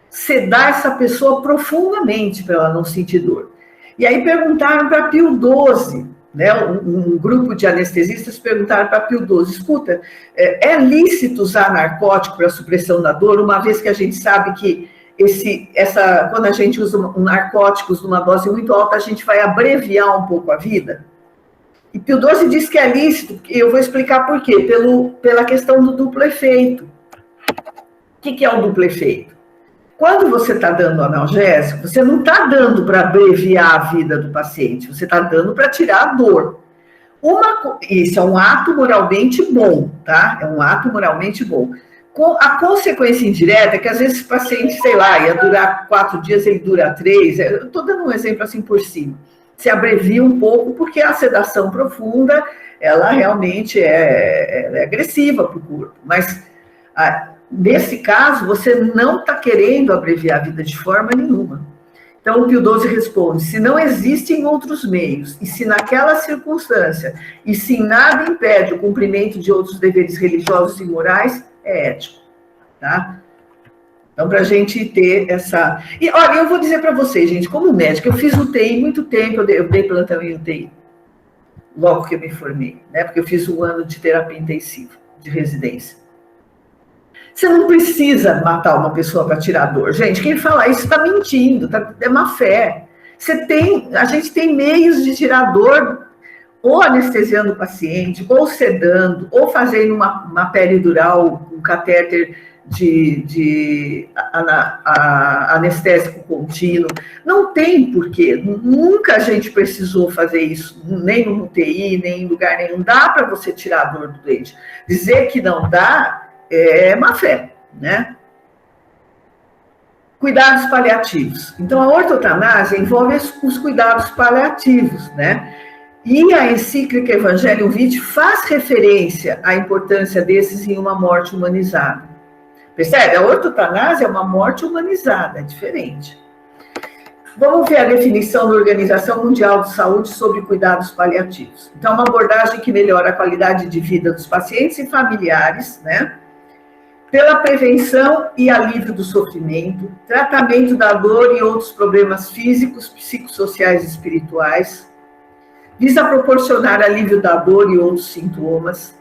sedar essa pessoa profundamente para ela não sentir dor. E aí perguntaram para Pio XII, né? Um grupo de anestesistas perguntaram para Pio XII, escuta, é lícito usar narcótico para supressão da dor, uma vez que a gente sabe que quando a gente usa narcóticos numa dose muito alta, a gente vai abreviar um pouco a vida? E Pio XII diz que é lícito, e eu vou explicar por quê, pela questão do duplo efeito. O que é o duplo efeito? Quando você está dando analgésico, você não está dando para abreviar a vida do paciente, você está dando para tirar a dor. Isso é um ato moralmente bom, tá? É um ato moralmente bom. A consequência indireta é que às vezes o paciente, sei lá, ia durar 4 dias, ele dura 3, eu estou dando um exemplo assim por cima. Se abrevia um pouco, porque a sedação profunda, ela realmente é agressiva para o corpo. Mas, nesse caso, você não está querendo abreviar a vida de forma nenhuma. Então, o Pio XII responde, se não existem outros meios, e se naquela circunstância, e se nada impede o cumprimento de outros deveres religiosos e morais, é ético, tá? Então, para a gente ter essa... E, olha, eu vou dizer para vocês, gente, como médica, eu fiz UTI muito tempo, eu dei plantão em UTI, logo que eu me formei, né? Porque eu fiz 1 ano de terapia intensiva, de residência. Você não precisa matar uma pessoa para tirar dor. Gente, quem fala isso está mentindo, é má fé. A gente tem meios de tirar dor, ou anestesiando o paciente, ou sedando, ou fazendo uma peridural, um catéter de anestésico contínuo. Não tem porquê. Nunca a gente precisou fazer isso, nem no UTI, nem em lugar nenhum. Dá para você tirar a dor do doente. Dizer que não dá é má fé, né? Cuidados paliativos. Então, a ortotanásia envolve os cuidados paliativos, né? E a encíclica Evangelium Vitae faz referência à importância desses em uma morte humanizada. Percebe? A ortotanásia é uma morte humanizada, é diferente. Vamos ver a definição da Organização Mundial de Saúde sobre cuidados paliativos. Então, uma abordagem que melhora a qualidade de vida dos pacientes e familiares, né? Pela prevenção e alívio do sofrimento, tratamento da dor e outros problemas físicos, psicossociais e espirituais, visa proporcionar alívio da dor e outros sintomas.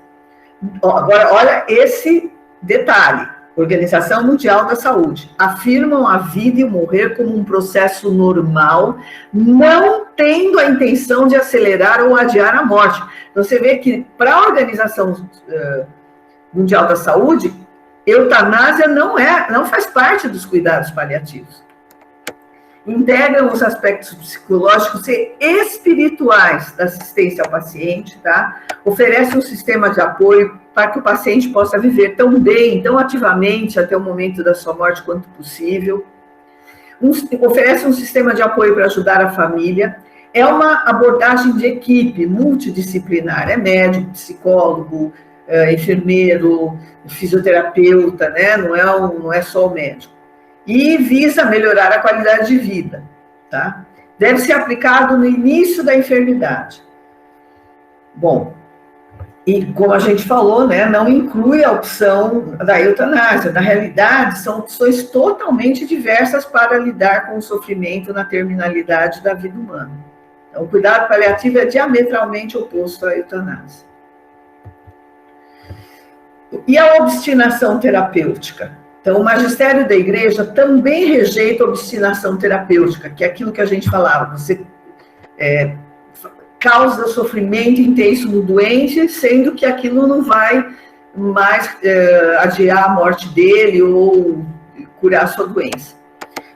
Agora, olha esse detalhe. Organização Mundial da Saúde. Afirmam a vida e o morrer como um processo normal, não tendo a intenção de acelerar ou adiar a morte. Então, você vê que, para a Organização Mundial da Saúde, eutanásia não faz parte dos cuidados paliativos. Integram os aspectos psicológicos e espirituais da assistência ao paciente, tá? Oferece um sistema de apoio para que o paciente possa viver tão bem, tão ativamente até o momento da sua morte quanto possível. Oferece um sistema de apoio para ajudar a família. É uma abordagem de equipe multidisciplinar, é médico, psicólogo, enfermeiro, fisioterapeuta, né? Não é só o médico. E visa melhorar a qualidade de vida, tá? Deve ser aplicado no início da enfermidade. Bom, e como a gente falou, né, não inclui a opção da eutanásia. Na realidade, são opções totalmente diversas para lidar com o sofrimento na terminalidade da vida humana. Então, o cuidado paliativo é diametralmente oposto à eutanásia. E a obstinação terapêutica? Então, o magistério da igreja também rejeita a obstinação terapêutica, que é aquilo que a gente falava, você causa sofrimento intenso no doente, sendo que aquilo não vai mais adiar a morte dele ou curar a sua doença.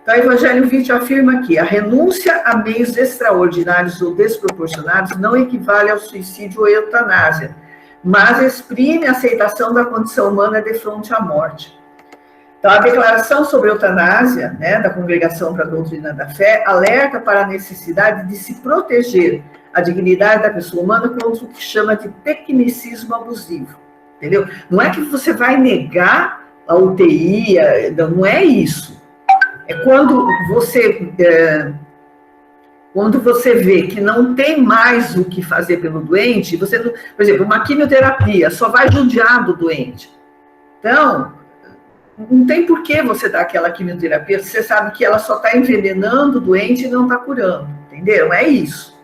Então, o Evangelho Vitae afirma que a renúncia a meios extraordinários ou desproporcionados não equivale ao suicídio ou eutanásia, mas exprime a aceitação da condição humana defronte à morte. Então, a declaração sobre a eutanásia, né, da Congregação para a Doutrina da Fé, alerta para a necessidade de se proteger a dignidade da pessoa humana contra o que chama de tecnicismo abusivo, entendeu? Não é que você vai negar a UTI, não é isso. É quando você vê que não tem mais o que fazer pelo doente, você não, por exemplo, uma quimioterapia só vai judiar do doente. Então, não tem por que você dar aquela quimioterapia, você sabe que ela só está envenenando o doente e não está curando, entenderam? É isso.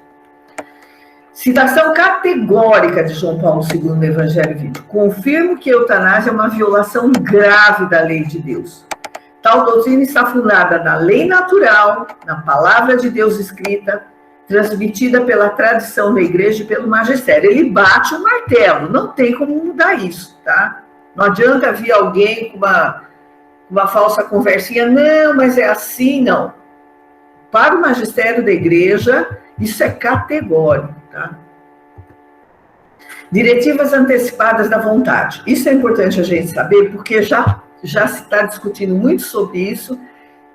Citação categórica de João Paulo II no Evangelho Vivo. Confirmo que a eutanásia é uma violação grave da lei de Deus. Tal doutrina está fundada na lei natural, na palavra de Deus escrita, transmitida pela tradição da igreja e pelo magistério. Ele bate o martelo, não tem como mudar isso, tá? Não adianta vir alguém com uma falsa conversinha, não, mas é assim, não. Para o magistério da igreja, isso é categórico, tá? Diretivas antecipadas da vontade. Isso é importante a gente saber, porque já se está discutindo muito sobre isso,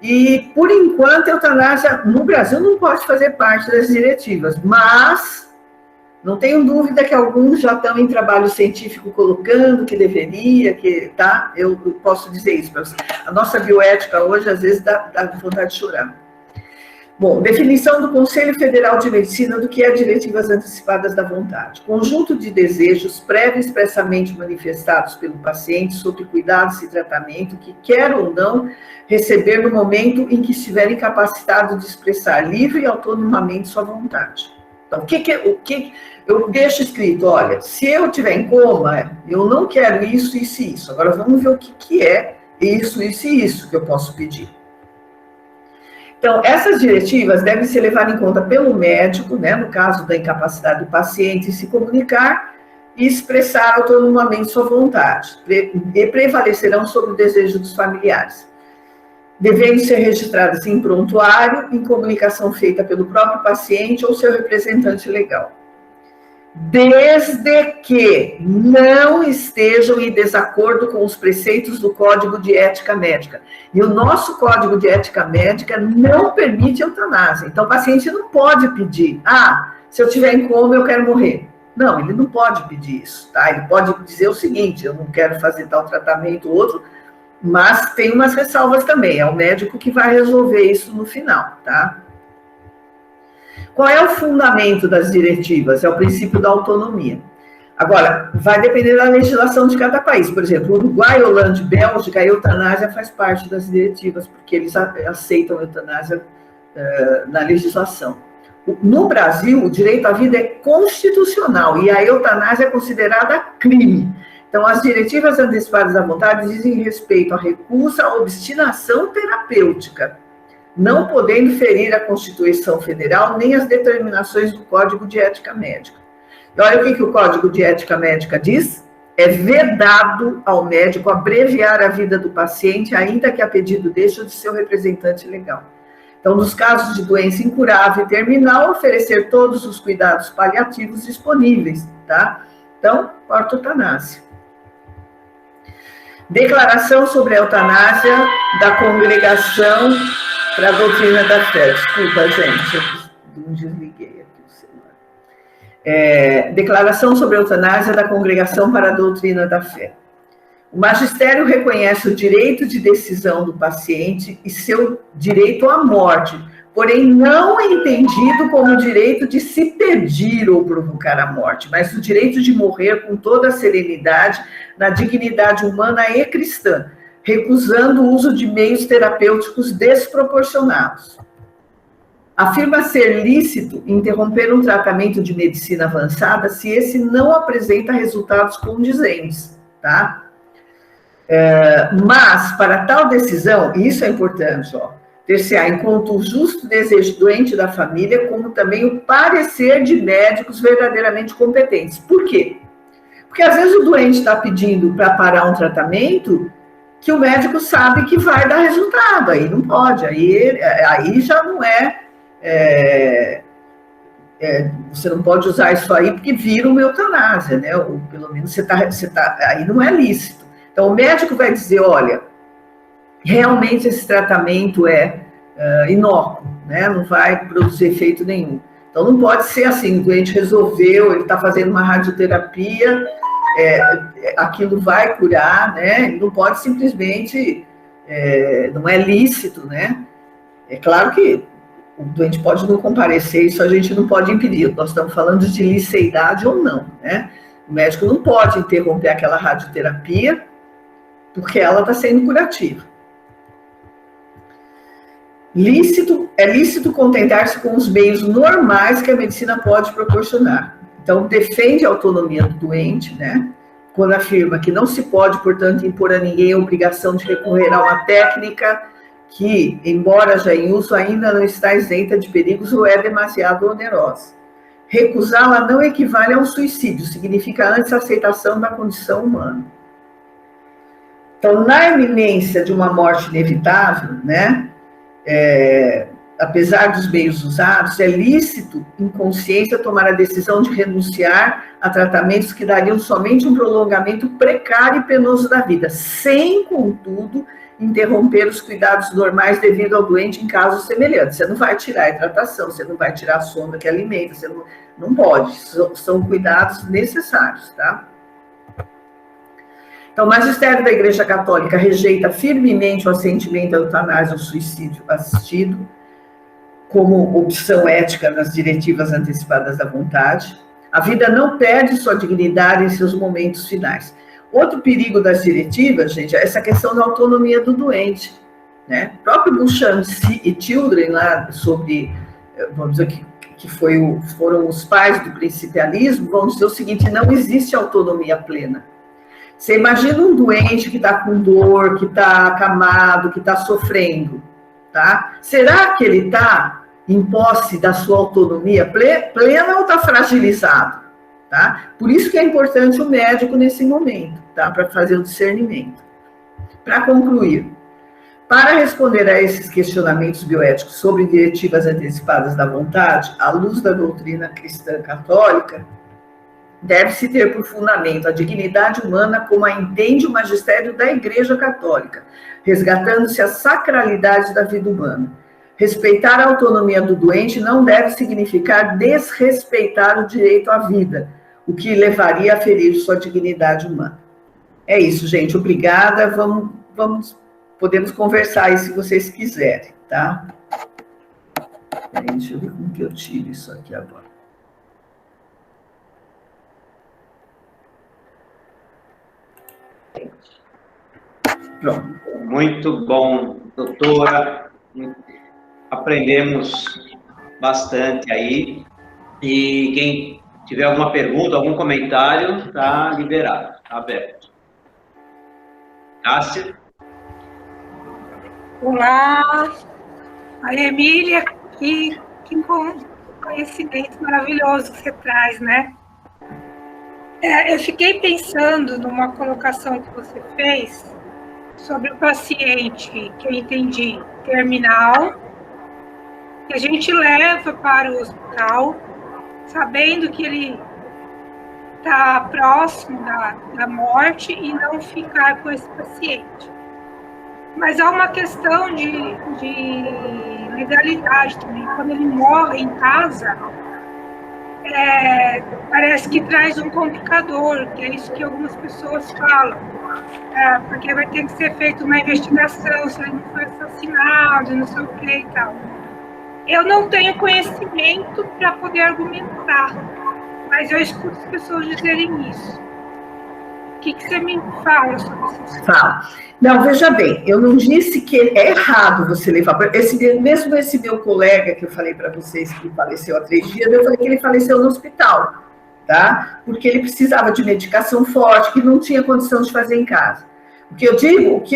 e, por enquanto, a eutanásia no Brasil não pode fazer parte das diretivas, mas não tenho dúvida que alguns já estão em trabalho científico colocando que deveria, tá? Eu posso dizer isso para você. A nossa bioética hoje, às vezes, dá vontade de chorar. Bom, definição do Conselho Federal de Medicina do que é diretivas antecipadas da vontade. Conjunto de desejos prévio expressamente manifestados pelo paciente sobre cuidados e tratamento que quer ou não receber no momento em que estiver incapacitado de expressar livre e autonomamente sua vontade. Então, eu deixo escrito, olha, se eu estiver em coma, eu não quero isso, isso e isso. Agora vamos ver o que é isso, isso e isso que eu posso pedir. Então, essas diretivas devem ser levadas em conta pelo médico, né, no caso da incapacidade do paciente, se comunicar e expressar autonomamente sua vontade, e prevalecerão sobre o desejo dos familiares. Devendo ser registradas em prontuário, em comunicação feita pelo próprio paciente ou seu representante legal. Desde que não estejam em desacordo com os preceitos do Código de Ética Médica. E o nosso Código de Ética Médica não permite eutanásia. Então, o paciente não pode pedir, se eu estiver em coma, eu quero morrer. Não, ele não pode pedir isso, tá? Ele pode dizer o seguinte, eu não quero fazer tal tratamento ou outro, mas tem umas ressalvas também, é o médico que vai resolver isso no final, tá? Qual é o fundamento das diretivas? É o princípio da autonomia. Agora, vai depender da legislação de cada país. Por exemplo, Uruguai, Holanda e Bélgica, a eutanásia faz parte das diretivas, porque eles aceitam a eutanásia na legislação. No Brasil, o direito à vida é constitucional e a eutanásia é considerada crime. Então, as diretivas antecipadas da vontade dizem respeito à recusa à obstinação terapêutica, não podendo ferir a Constituição Federal nem as determinações do Código de Ética Médica. E olha o que o Código de Ética Médica diz: é vedado ao médico abreviar a vida do paciente, ainda que a pedido deste ou de seu representante legal. Então, nos casos de doença incurável e terminal, oferecer todos os cuidados paliativos disponíveis, tá? Então, ortotanásia. Declaração sobre a eutanásia da Congregação para a Doutrina da Fé. Desculpa, gente, eu não desliguei aqui o celular. Declaração sobre a eutanásia da Congregação para a Doutrina da Fé. O magistério reconhece o direito de decisão do paciente e seu direito à morte, porém não é entendido como o direito de se pedir ou provocar a morte, mas o direito de morrer com toda a serenidade, na dignidade humana e cristã, recusando o uso de meios terapêuticos desproporcionados. Afirma ser lícito interromper um tratamento de medicina avançada se esse não apresenta resultados condizentes, tá? Mas, para tal decisão, e isso é importante, ter-se-á em conta o justo desejo doente da família, como também o parecer de médicos verdadeiramente competentes. Por quê? Porque às vezes o doente está pedindo para parar um tratamento que o médico sabe que vai dar resultado, aí não pode, aí já não você não pode usar isso aí porque vira uma eutanásia, né? Ou pelo menos aí não é lícito. Então o médico vai dizer, olha, realmente esse tratamento é inócuo, né? Não vai produzir efeito nenhum. Então, não pode ser assim, o doente resolveu, ele está fazendo uma radioterapia, aquilo vai curar, né? Ele não pode simplesmente, não é lícito, né? É claro que o doente pode não comparecer, isso a gente não pode impedir. Nós estamos falando de liceidade ou não, né? O médico não pode interromper aquela radioterapia porque ela está sendo curativa. É lícito contentar-se com os meios normais que a medicina pode proporcionar. Então, defende a autonomia do doente, né? Quando afirma que não se pode, portanto, impor a ninguém a obrigação de recorrer a uma técnica que, embora já em uso, ainda não está isenta de perigos ou é demasiado onerosa. Recusá-la não equivale a um suicídio, significa antes a aceitação da condição humana. Então, na iminência de uma morte inevitável, né, apesar dos meios usados, é lícito, em consciência, tomar a decisão de renunciar a tratamentos que dariam somente um prolongamento precário e penoso da vida, sem, contudo, interromper os cuidados normais devido ao doente em casos semelhantes. Você não vai tirar a hidratação, você não vai tirar a sonda que alimenta, você não pode, são cuidados necessários, tá? Então, o magistério da Igreja Católica rejeita firmemente o assentimento à eutanásia ou suicídio assistido como opção ética nas diretivas antecipadas da vontade. A vida não perde sua dignidade em seus momentos finais. Outro perigo das diretivas, gente, é essa questão da autonomia do doente, né? O próprio Bouchard e Children, lá sobre, vamos dizer que foram os pais do principialismo, vão dizer o seguinte: não existe autonomia plena. Você imagina um doente que está com dor, que está acamado, que está sofrendo, tá? Será que ele está em posse da sua autonomia plena ou está fragilizado, tá? Por isso que é importante o médico nesse momento, tá? Para fazer o discernimento. Para concluir, para responder a esses questionamentos bioéticos sobre diretivas antecipadas da vontade, à luz da doutrina cristã católica, deve-se ter por fundamento a dignidade humana como a entende o magistério da Igreja Católica, resgatando-se a sacralidade da vida humana. Respeitar a autonomia do doente não deve significar desrespeitar o direito à vida, o que levaria a ferir sua dignidade humana. É isso, gente. Obrigada. Podemos conversar aí se vocês quiserem, tá? Deixa eu ver como que eu tiro isso aqui agora. Pronto. Muito bom, doutora. Aprendemos bastante aí. E quem tiver alguma pergunta, algum comentário, está liberado, está aberto. Cássia? Olá, a Emília, que conhecimento maravilhoso que você traz, né? Eu fiquei pensando numa colocação que você fez sobre o paciente, que eu entendi, terminal, que a gente leva para o hospital, sabendo que ele está próximo da morte e não ficar com esse paciente. Mas há uma questão de legalidade também. Quando ele morre em casa, parece que traz um complicador, que é isso que algumas pessoas falam. Porque vai ter que ser feita uma investigação se ele não foi assassinado, não sei o que e tal. Eu não tenho conhecimento para poder argumentar, mas eu escuto as pessoas dizerem isso. O que você me fala sobre isso? Fala. Não, veja bem, eu não disse que é errado você levar. Mesmo esse meu colega que eu falei para vocês que faleceu há 3 dias, eu falei que ele faleceu no hospital, tá? Porque ele precisava de medicação forte, que não tinha condição de fazer em casa. O que eu digo, o que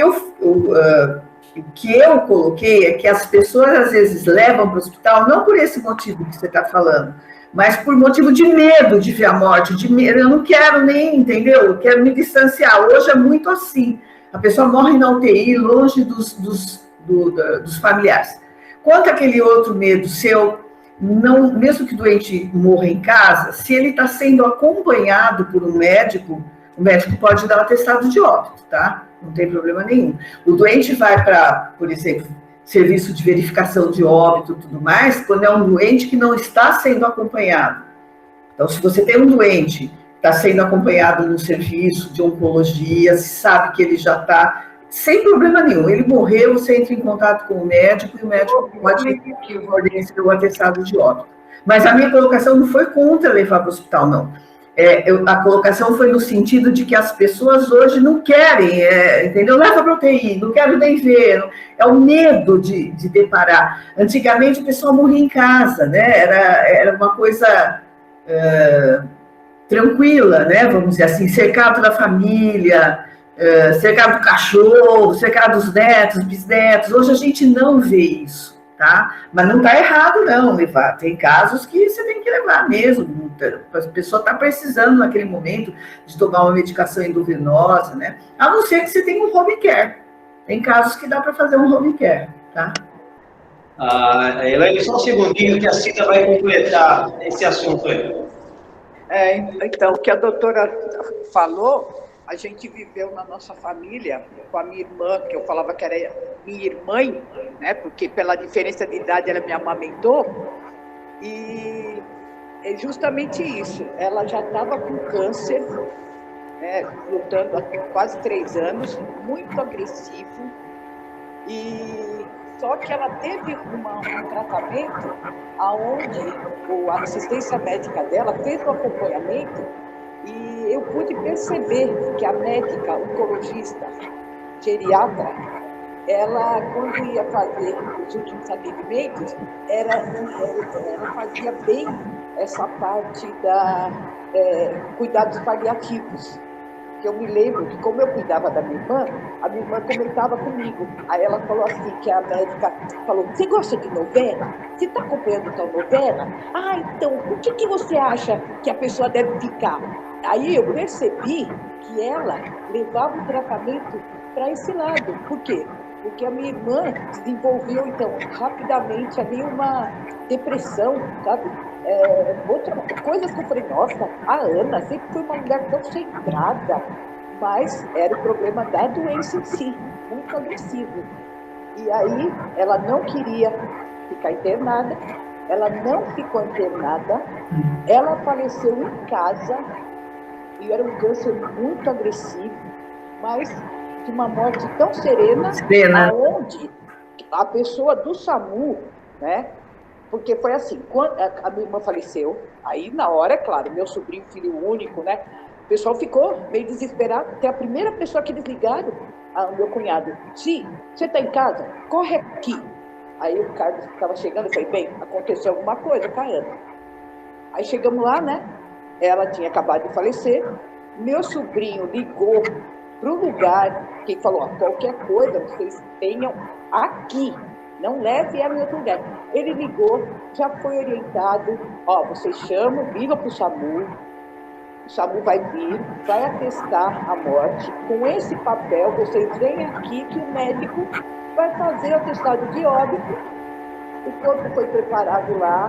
eu coloquei é que as pessoas às vezes levam para o hospital, não por esse motivo que você está falando, mas por motivo de medo de ver a morte, de medo. Eu não quero nem, entendeu? Eu quero me distanciar. Hoje é muito assim. A pessoa morre na UTI, longe dos familiares. Quanto àquele outro medo seu, não, mesmo que o doente morra em casa, se ele está sendo acompanhado por um médico, o médico pode dar um atestado de óbito, tá? Não tem problema nenhum. O doente vai para, por exemplo, serviço de verificação de óbito e tudo mais, quando é um doente que não está sendo acompanhado. Então, se você tem um doente que está sendo acompanhado no serviço de oncologia, se sabe que ele já está sem problema nenhum, ele morreu, você entra em contato com o médico e o médico pode fornecer o atestado de óbito. Mas a minha colocação não foi contra levar para o hospital, não. A colocação foi no sentido de que as pessoas hoje não querem, entendeu? Leva para UTI, não quero nem ver. É o medo de deparar. Antigamente o pessoal morria em casa, né? Era uma coisa tranquila, né? Vamos dizer assim, cercado da família, cercado do cachorro, cercado dos netos, bisnetos. Hoje a gente não vê isso. Tá? Mas não está errado, não, levar. Tem casos que você tem que levar mesmo. A pessoa está precisando, naquele momento, de tomar uma medicação endovenosa, né? A não ser que você tenha um home care. Tem casos que dá para fazer um home care, tá? Elaine, só um segundinho que a Cida vai completar esse assunto aí. Então, o que a doutora falou, a gente viveu na nossa família, com a minha irmã, que eu falava que era minha irmã, né, porque pela diferença de idade ela me amamentou, e é justamente isso, ela já estava com câncer, né, lutando há quase 3 anos, muito agressivo, e só que ela teve um tratamento onde a assistência médica dela fez o acompanhamento. E eu pude perceber que a médica, oncologista, geriatra, ela, quando ia fazer os últimos atendimentos, ela fazia bem essa parte da cuidados paliativos. Que eu me lembro que, como eu cuidava da minha irmã, a minha irmã comentava comigo. Aí ela falou assim, que a médica falou, você gosta de novela? Você está acompanhando tal novela? Ah, então, o que você acha que a pessoa deve ficar? Aí eu percebi que ela levava o tratamento para esse lado. Por quê? Porque a minha irmã desenvolveu, então, rapidamente ali uma depressão, sabe? Coisas que eu falei, nossa, a Ana sempre foi uma mulher tão centrada, mas era o problema da doença em si, muito agressivo. E aí ela não queria ficar internada, ela não ficou internada, ela faleceu em casa, e era um câncer muito agressivo, mas de uma morte tão serena, aonde a pessoa do SAMU, né? Porque foi assim, quando a minha irmã faleceu, aí na hora, é claro, meu sobrinho, filho único, né? O pessoal ficou meio desesperado, até a primeira pessoa que eles ligaram, o meu cunhado, Sim, você está em casa? Corre aqui. Aí o Carlos estava chegando, eu falei, bem, aconteceu alguma coisa com a Ana. Aí chegamos lá, né? Ela tinha acabado de falecer, meu sobrinho ligou para o lugar, que falou, qualquer coisa vocês tenham aqui, não leve ela em outro lugar. Ele ligou, já foi orientado, vocês chamam, ligam para o SAMU vai vir, vai atestar a morte, com esse papel vocês vêm aqui que o médico vai fazer o atestado de óbito, o corpo foi preparado lá,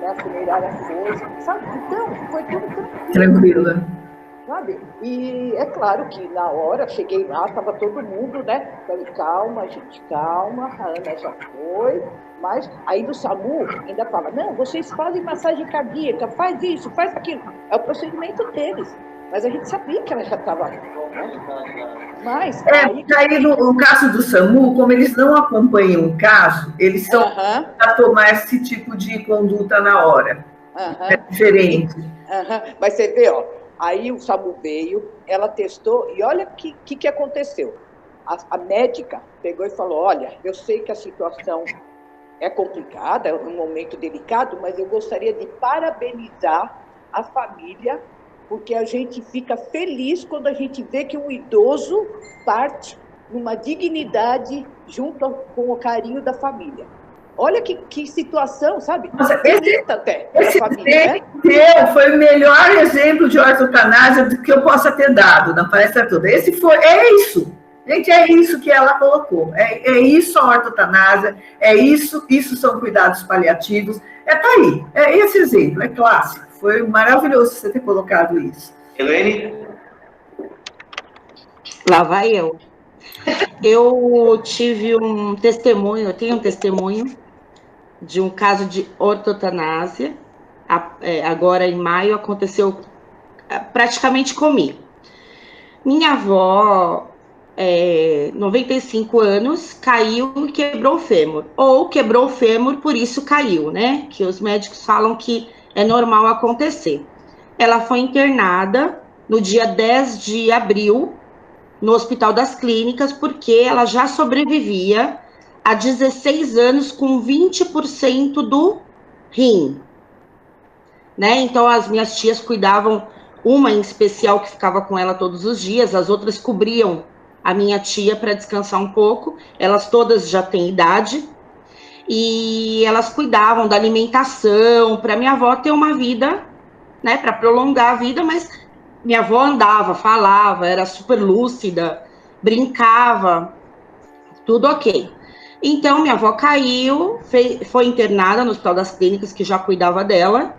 né, a funerária foi, sabe? Então, foi tudo tranquilo. Sabe? E é claro que na hora, cheguei lá, estava todo mundo, né? Falei, calma, gente, calma, a Ana já foi. Mas aí no SAMU ainda fala, não, vocês fazem massagem cardíaca, faz isso, faz aquilo. É o procedimento deles. Mas a gente sabia que ela já estava... Mas... Aí no caso do SAMU, como eles não acompanham o caso, eles são a tomar esse tipo de conduta na hora. É diferente. Mas você vê, aí o SAMU veio, ela testou, e olha o que aconteceu. A médica pegou e falou, olha, eu sei que a situação é complicada, é um momento delicado, mas eu gostaria de parabenizar a família, porque a gente fica feliz quando a gente vê que um idoso parte numa dignidade junto com o carinho da família. Olha que situação, sabe? Nossa, esse família, né? Foi o melhor exemplo de ortotanásia que eu possa ter dado na palestra toda. É isso. Gente, é isso que ela colocou. É isso a ortotanásia, isso são cuidados paliativos. Tá aí. É esse exemplo, é clássico. Foi maravilhoso você ter colocado isso. Elaine? Lá vai eu. Eu tive um testemunho, eu tenho um testemunho de um caso de ortotanásia. Agora, em maio, aconteceu praticamente comigo. Minha avó, 95 anos, caiu e quebrou o fêmur. Ou quebrou o fêmur, por isso caiu, né? Que os médicos falam que é normal acontecer. Ela foi internada no dia 10 de abril, no Hospital das Clínicas, porque ela já sobrevivia há 16 anos com 20% do rim, né? Então, as minhas tias cuidavam, uma em especial que ficava com ela todos os dias, as outras cobriam a minha tia para descansar um pouco. Elas todas já têm idade, e elas cuidavam da alimentação, para minha avó ter uma vida, né, para prolongar a vida, mas minha avó andava, falava, era super lúcida, brincava, tudo ok. Então, minha avó caiu, foi internada no Hospital das Clínicas, que já cuidava dela,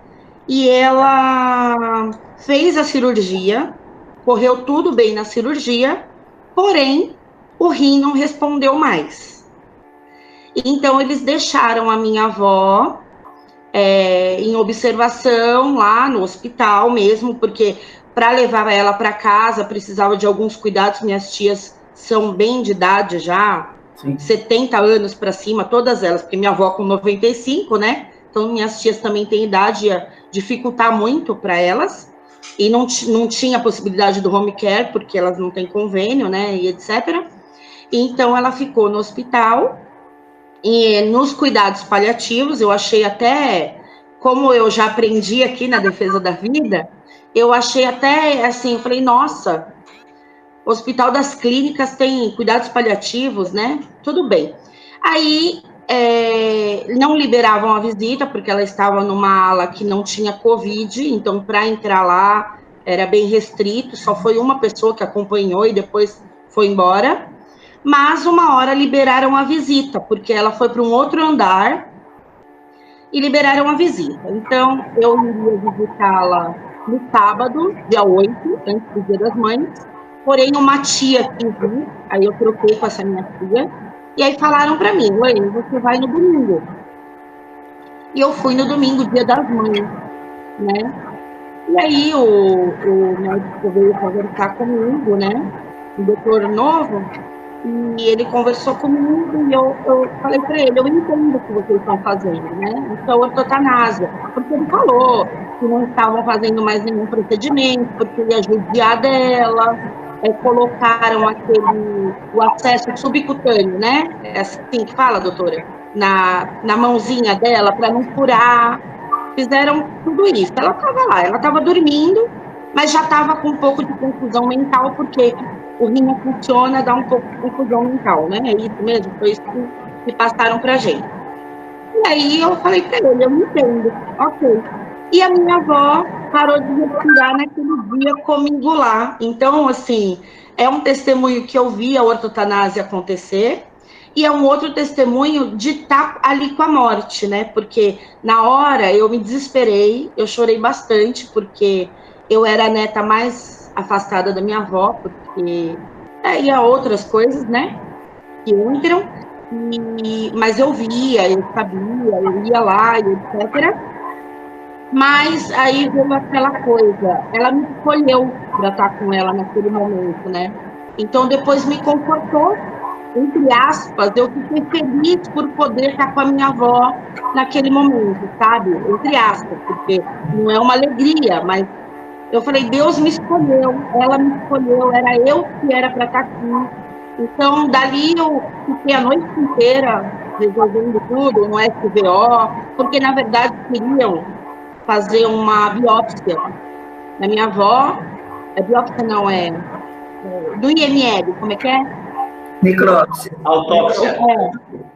e ela fez a cirurgia, correu tudo bem na cirurgia, porém, o rim não respondeu mais. Então, eles deixaram a minha avó em observação lá no hospital mesmo, porque para levar ela para casa precisava de alguns cuidados. Minhas tias são bem de idade já, sim, 70 anos para cima, todas elas, porque minha avó com 95, né? Então minhas tias também têm idade, ia dificultar muito para elas, e não tinha possibilidade do home care, porque elas não têm convênio, né, e etc. Então ela ficou no hospital, e nos cuidados paliativos, eu achei até, como eu já aprendi aqui na Defesa da Vida, eu achei até, assim, eu falei, nossa, o Hospital das Clínicas tem cuidados paliativos, né? Tudo bem. Aí, não liberavam a visita, porque ela estava numa ala que não tinha Covid, então, para entrar lá, era bem restrito, só foi uma pessoa que acompanhou e depois foi embora. Mas uma hora liberaram a visita, porque ela foi para um outro andar e liberaram a visita. Então, eu iria visitá-la no sábado, dia 8, antes do Dia das Mães, porém uma tia quis vir, aí eu troquei com essa minha tia, e aí falaram para mim, Laine, você vai no domingo. E eu fui no domingo, Dia das Mães, né? E aí o médico veio conversar comigo, né? Um doutor novo, e ele conversou comigo e eu falei para ele, eu entendo o que vocês estão fazendo, né? Então, ortotanásia, porque ele falou que não estavam fazendo mais nenhum procedimento, porque ia judiar dela, colocaram o acesso subcutâneo, né? É assim que fala, doutora? Na mãozinha dela, para não furar, fizeram tudo isso. Ela estava lá, ela estava dormindo, mas já estava com um pouco de confusão mental, porque o rim não funciona, dá um pouco de confusão mental, né? É isso mesmo, foi isso que passaram pra gente. E aí eu falei pra ele, eu entendo, ok. E a minha avó parou de respirar naquele dia comigo lá. Então, assim, é um testemunho que eu vi a ortotanásia acontecer, e é um outro testemunho de estar ali com a morte, né? Porque na hora eu me desesperei, eu chorei bastante, porque eu era a neta mais afastada da minha avó, porque e há outras coisas, né, que entram, mas eu via, eu sabia, eu ia lá, etc. Mas aí veio aquela coisa, ela me escolheu para estar com ela naquele momento, né? Então depois me confortou, entre aspas, eu fiquei feliz por poder estar com a minha avó naquele momento, sabe? Entre aspas, porque não é uma alegria, mas eu falei, Deus me escolheu, ela me escolheu, era eu que era para estar aqui. Então, dali eu fiquei a noite inteira resolvendo tudo no SVO, porque, na verdade, queriam fazer uma biópsia da minha avó. Biópsia não, do IML, como é que é? Necrópsia. Autópsia.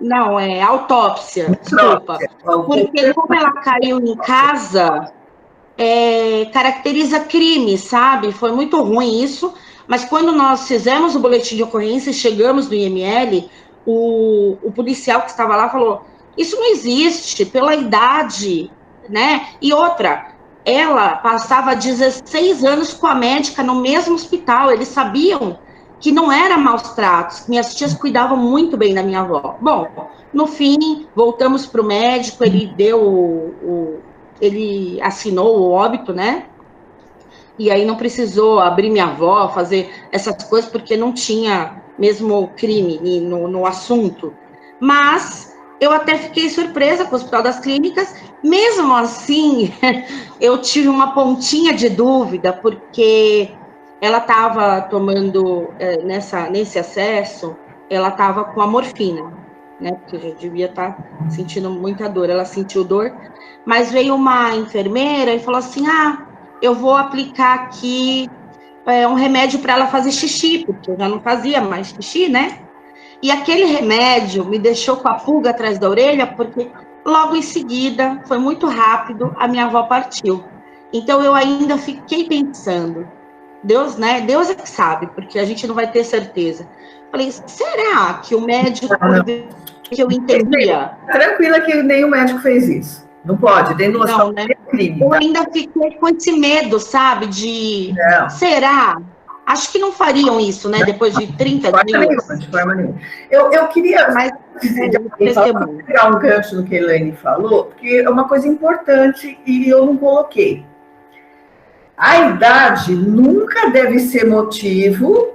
Não, autópsia, desculpa. Porque como ela caiu em casa, caracteriza crime, sabe? Foi muito ruim isso, mas quando nós fizemos o boletim de ocorrência e chegamos no IML, o policial que estava lá falou, isso não existe, pela idade, né? E outra, ela passava 16 anos com a médica no mesmo hospital, eles sabiam que não era maus tratos, minhas tias cuidavam muito bem da minha avó. Bom, no fim, voltamos para o médico, ele ele assinou o óbito, né? E aí não precisou abrir minha avó, fazer essas coisas, porque não tinha mesmo crime no assunto. Mas eu até fiquei surpresa com o Hospital das Clínicas. Mesmo assim, eu tive uma pontinha de dúvida, porque ela estava tomando, nesse acesso, ela estava com a morfina, né? Porque já devia estar sentindo muita dor. Ela sentiu dor, mas veio uma enfermeira e falou assim, eu vou aplicar aqui um remédio para ela fazer xixi, porque eu já não fazia mais xixi, né? E aquele remédio me deixou com a pulga atrás da orelha, porque logo em seguida, foi muito rápido, a minha avó partiu. Então, eu ainda fiquei pensando, Deus, né? Deus é que sabe, porque a gente não vai ter certeza. Falei, será que o médico, que eu entendia... Tranquila que nenhum médico fez isso. Não pode, tem noção. Não, né? Eu ainda fiquei com esse medo, sabe? Será? Acho que não fariam isso, né? Depois de 30 dias. De forma nenhuma. Eu queria pegar um gancho no que a Elaine falou, porque é uma coisa importante e eu não coloquei. A idade nunca deve ser motivo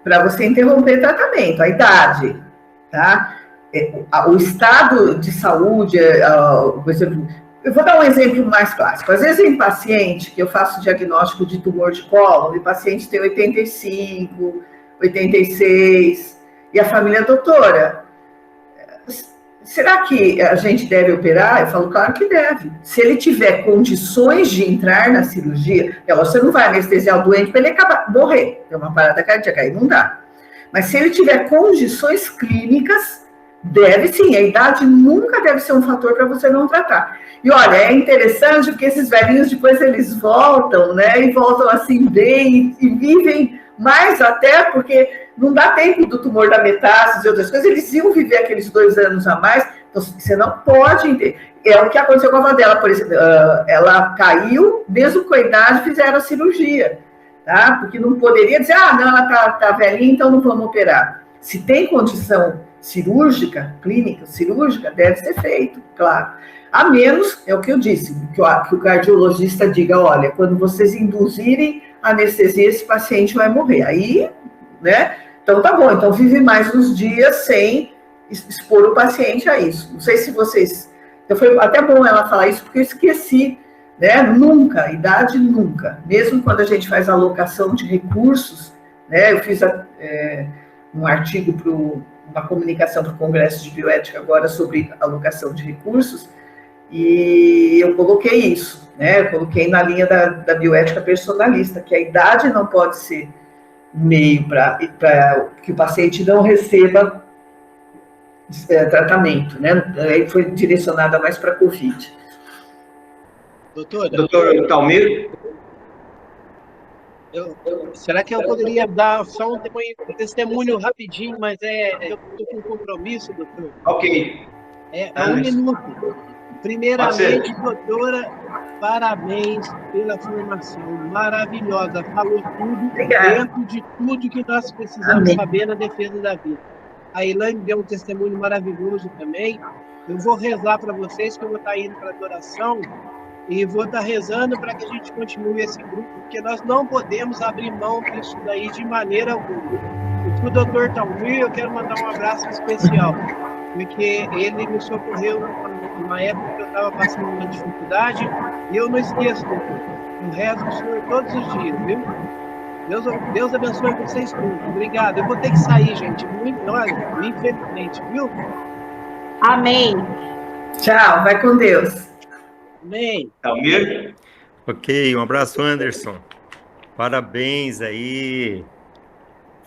para você interromper tratamento. A idade, tá? O estado de saúde, por exemplo, eu vou dar um exemplo mais clássico. Às vezes tem paciente que eu faço diagnóstico de tumor de cólon, e o paciente tem 85, 86, e a família doutora, será que a gente deve operar? Eu falo, claro que deve. Se ele tiver condições de entrar na cirurgia, você não vai anestesiar o doente para ele acabar, morrer, é uma parada cardíaca, aí não dá. Mas se ele tiver condições clínicas, deve sim, a idade nunca deve ser um fator para você não tratar. E olha, é interessante porque esses velhinhos depois eles voltam, né? E voltam assim bem e vivem mais até porque não dá tempo do tumor da metástase e outras coisas, eles iam viver aqueles 2 anos a mais, então você não pode entender. É o que aconteceu com a avó dela, por exemplo, ela caiu, mesmo com a idade, fizeram a cirurgia, tá? Porque não poderia dizer, não, ela tá velhinha, então não vamos operar. Se tem condição cirúrgica, clínica, cirúrgica, deve ser feito, claro. A menos, é o que eu disse, que o cardiologista diga, olha, quando vocês induzirem anestesia, esse paciente vai morrer. Aí, né? Então tá bom, então vive mais uns dias sem expor o paciente a isso. Não sei se vocês... Então foi até bom ela falar isso, porque eu esqueci, né? Nunca, idade nunca. Mesmo quando a gente faz alocação de recursos, né? Eu fiz um artigo para uma comunicação para o Congresso de Bioética agora sobre alocação de recursos, e eu coloquei isso, né? Eu coloquei na linha da bioética personalista, que a idade não pode ser meio para que o paciente não receba tratamento, né? Aí foi direcionada mais para a Covid. Doutor Talmir? Será que eu poderia dar só um testemunho rapidinho, mas eu estou com compromisso, doutor? Ok. É 1 minuto. Primeiramente, doutora, parabéns pela formação maravilhosa. Falou tudo dentro de tudo que nós precisamos saber na defesa da vida. A Elaine deu um testemunho maravilhoso também. Eu vou rezar para vocês, que eu vou estar indo para a adoração, e vou estar rezando para que a gente continue esse grupo, porque nós não podemos abrir mão disso daí de maneira alguma. E para o doutor Talmir, eu quero mandar um abraço especial, porque ele me socorreu numa época que eu estava passando uma dificuldade, e eu não esqueço, doutor. Eu rezo o senhor todos os dias, viu? Deus abençoe vocês todos. Obrigado. Eu vou ter que sair, gente. Infelizmente, viu? Amém. Tchau, vai com Deus. Amém. Talmir? Ok, um abraço, Anderson. Parabéns aí.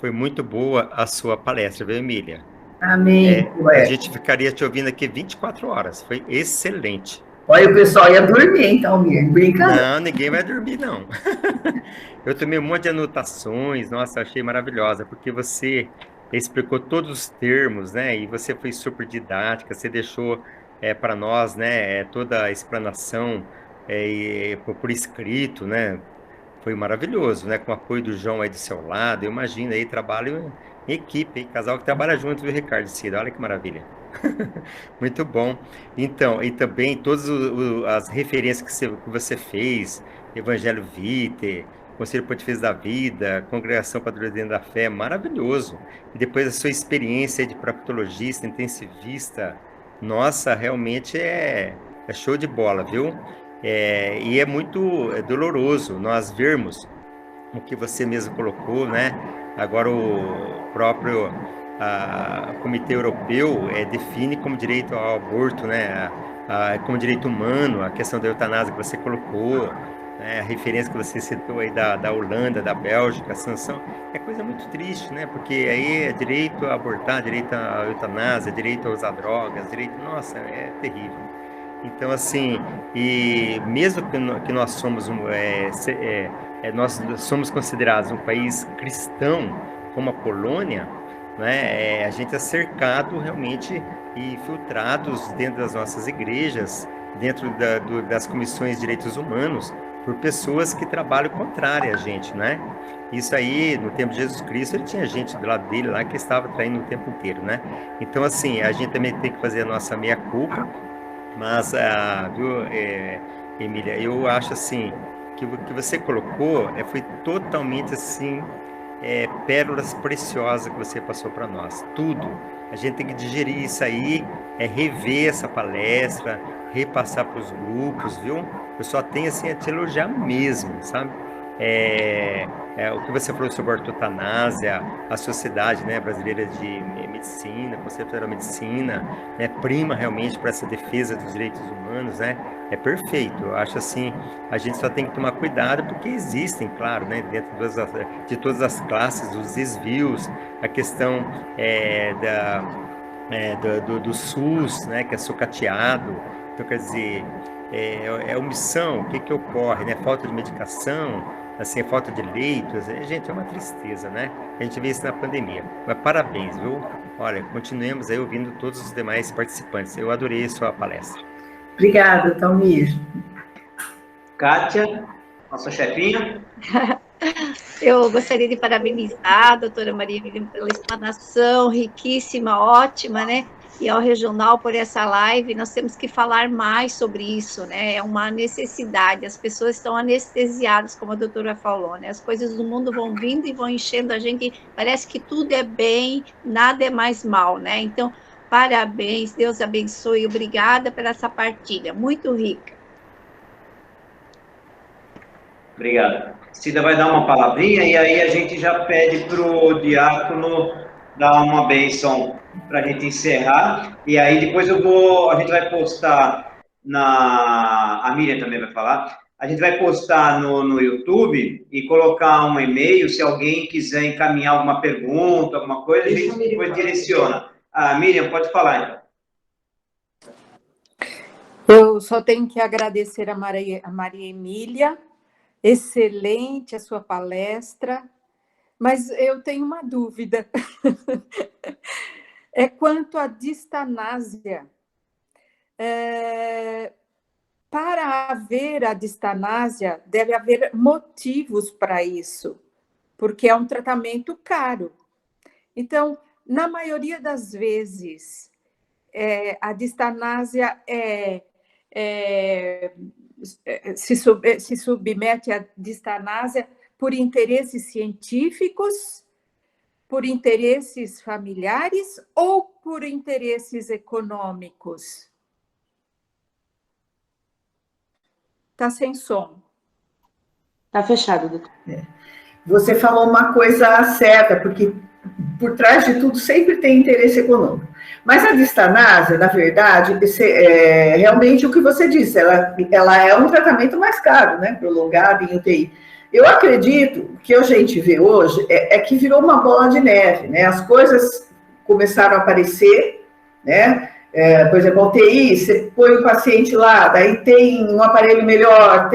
Foi muito boa a sua palestra, viu, Emília? Amém. A gente ficaria te ouvindo aqui 24 horas. Foi excelente. Olha, o pessoal ia dormir, então, brincadeira. Não, ninguém vai dormir, não. Eu tomei um monte de anotações, nossa, achei maravilhosa, porque você explicou todos os termos, né? E você foi super didática, você deixou para nós, né? Toda a explanação por escrito, né? foi maravilhoso, né? Com o apoio do João aí do seu lado, eu imagino aí, trabalho em equipe, hein? Casal que trabalha junto, viu, Ricardo e Cida? Olha que maravilha. Muito bom. Então, e também todas as referências que você fez, Evangelho Vitae, Conselho Pontifício da Vida, Congregação Padroeira da Fé, maravilhoso. E depois a sua experiência de proctologista, intensivista, nossa, realmente é show de bola, viu? E é muito doloroso nós vermos o que você mesmo colocou, né? Agora o próprio Comitê Europeu define como direito ao aborto, né? Como direito humano, a questão da eutanásia que você colocou, né? A referência que você citou aí da Holanda, da Bélgica, a sanção, é coisa muito triste, né? Porque aí é direito a abortar, direito à eutanásia, direito a usar drogas, direito... Nossa, é terrível. Então, assim, e mesmo que nós somos nós somos considerados um país cristão, como a Polônia, né, a gente é cercado realmente e filtrados dentro das nossas igrejas, dentro das comissões de direitos humanos, por pessoas que trabalham contrário a gente, né? Isso aí, no tempo de Jesus Cristo, ele tinha gente do lado dele lá que estava traindo o tempo inteiro, né? Então, assim, a gente também tem que fazer a nossa meia-culpa, mas, viu, Emília, eu acho assim, que o que você colocou foi totalmente assim, pérolas preciosas que você passou para nós, tudo. A gente tem que digerir isso aí, rever essa palestra, repassar para os grupos, viu? Eu só tenho assim a te elogiar mesmo, sabe? O que você falou sobre a ortotanásia, a Sociedade, né, Brasileira de Medicina, Conselho Federal de Medicina, né, prima realmente para essa defesa dos direitos humanos, né? É perfeito. Eu acho assim, a gente só tem que tomar cuidado porque existem, claro, né, dentro de todas as classes, os desvios, a questão do SUS, né, que é sucateado. Então, quer dizer, omissão, o que ocorre, né? Falta de medicação, assim, falta de leitos, gente, é uma tristeza, né? A gente vê isso na pandemia. Mas parabéns, viu? Olha, continuemos aí ouvindo todos os demais participantes. Eu adorei a sua palestra. Obrigada, Talmir. Kátia, nossa chefinha. Eu gostaria de parabenizar a doutora Maria Emília pela explanação riquíssima, ótima, né? E ao Regional por essa live. Nós temos que falar mais sobre isso, né? É uma necessidade, as pessoas estão anestesiadas, como a doutora falou, né? As coisas do mundo vão vindo e vão enchendo a gente, parece que tudo é bem, nada é mais mal, né? Então, parabéns, Deus abençoe, obrigada por essa partilha, muito rica. Obrigado. Cida vai dar uma palavrinha e aí a gente já pede para o diácono dar uma bênção para a gente encerrar. E aí depois a gente vai postar a Miriam também vai falar, a gente vai postar no YouTube e colocar um e-mail, se alguém quiser encaminhar alguma pergunta, alguma coisa, a gente depois direciona. Miriam, pode falar, então. Eu só tenho que agradecer a Maria Emília, excelente a sua palestra, mas eu tenho uma dúvida. Quanto à distanásia. Para haver a distanásia, deve haver motivos para isso, porque é um tratamento caro. Então, na maioria das vezes, a distanásia se submete à distanásia por interesses científicos, por interesses familiares ou por interesses econômicos? Está sem som. Está fechado, doutor. Você falou uma coisa certa, porque por trás de tudo sempre tem interesse econômico. Mas a distanásia, na verdade, realmente o que você disse, ela é um tratamento mais caro, né, prolongado em UTI. Eu acredito que a gente vê hoje que virou uma bola de neve, né? As coisas começaram a aparecer, né? Por exemplo, a UTI, você põe o paciente lá, daí tem um aparelho melhor,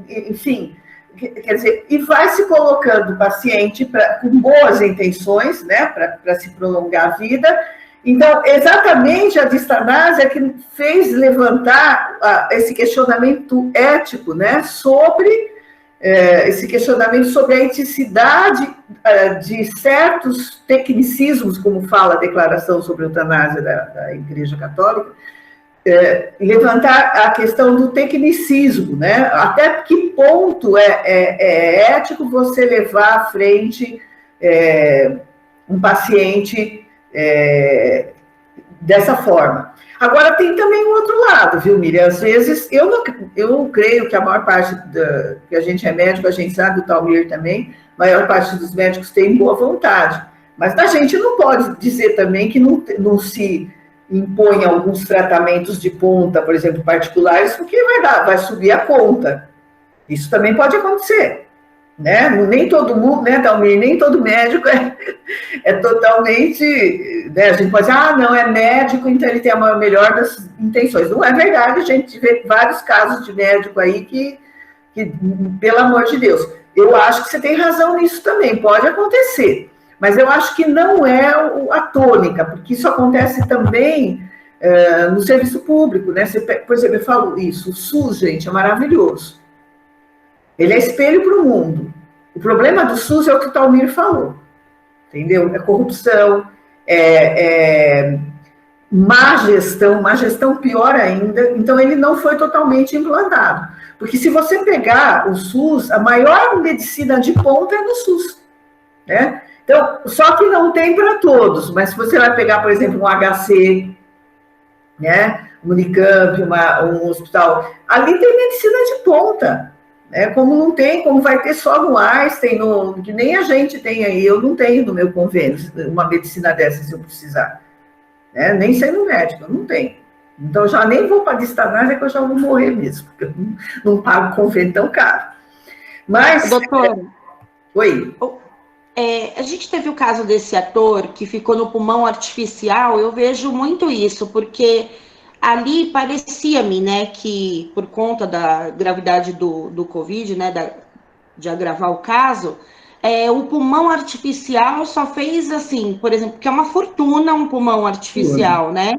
enfim, quer dizer, e vai se colocando o paciente com boas intenções, né, para se prolongar a vida. Então, exatamente a distanásia que fez levantar esse questionamento ético, né, sobre esse questionamento sobre a eticidade de certos tecnicismos, como fala a declaração sobre a eutanásia da Igreja Católica, levantar a questão do tecnicismo, né? Até que ponto é ético você levar à frente um paciente dessa forma. Agora, tem também um outro lado, viu, Miriam? Às vezes, eu creio que a maior parte, que a gente é médico, a gente sabe, o Talmir também, a maior parte dos médicos tem boa vontade. Mas a gente não pode dizer também que não se impõe alguns tratamentos de ponta, por exemplo, particulares, porque vai subir a conta. Isso também pode acontecer. Né? Nem todo mundo, né, Talmir, nem todo médico é totalmente, né, a gente pode dizer, não, é médico, então ele tem a melhor das intenções. Não é verdade, a gente vê vários casos de médico aí que, pelo amor de Deus, eu acho que você tem razão nisso também, pode acontecer, mas eu acho que não é a tônica, porque isso acontece também no serviço público, né, por exemplo, eu falo isso, o SUS, gente, é maravilhoso. Ele é espelho para o mundo. O problema do SUS é o que o Talmir falou, entendeu? É corrupção, má gestão pior ainda. Então, ele não foi totalmente implantado. Porque se você pegar o SUS, a maior medicina de ponta é no SUS, né? Então, só que não tem para todos. Mas se você vai pegar, por exemplo, um HC, né? Um Unicamp, um hospital, ali tem medicina de ponta. Como não tem, como vai ter só no Einstein, que nem a gente tem aí, eu não tenho no meu convênio uma medicina dessa se eu precisar. Nem sendo médico, eu não tenho. Então, já nem vou para a distanásia que eu já vou morrer mesmo, porque eu não pago convênio tão caro. Mas... Doutora, oi. A gente teve o caso desse ator que ficou no pulmão artificial, eu vejo muito isso, porque... Ali parecia-me, né, que por conta da gravidade do Covid, né, de agravar o caso, o pulmão artificial só fez assim, por exemplo, que é uma fortuna um pulmão artificial, né?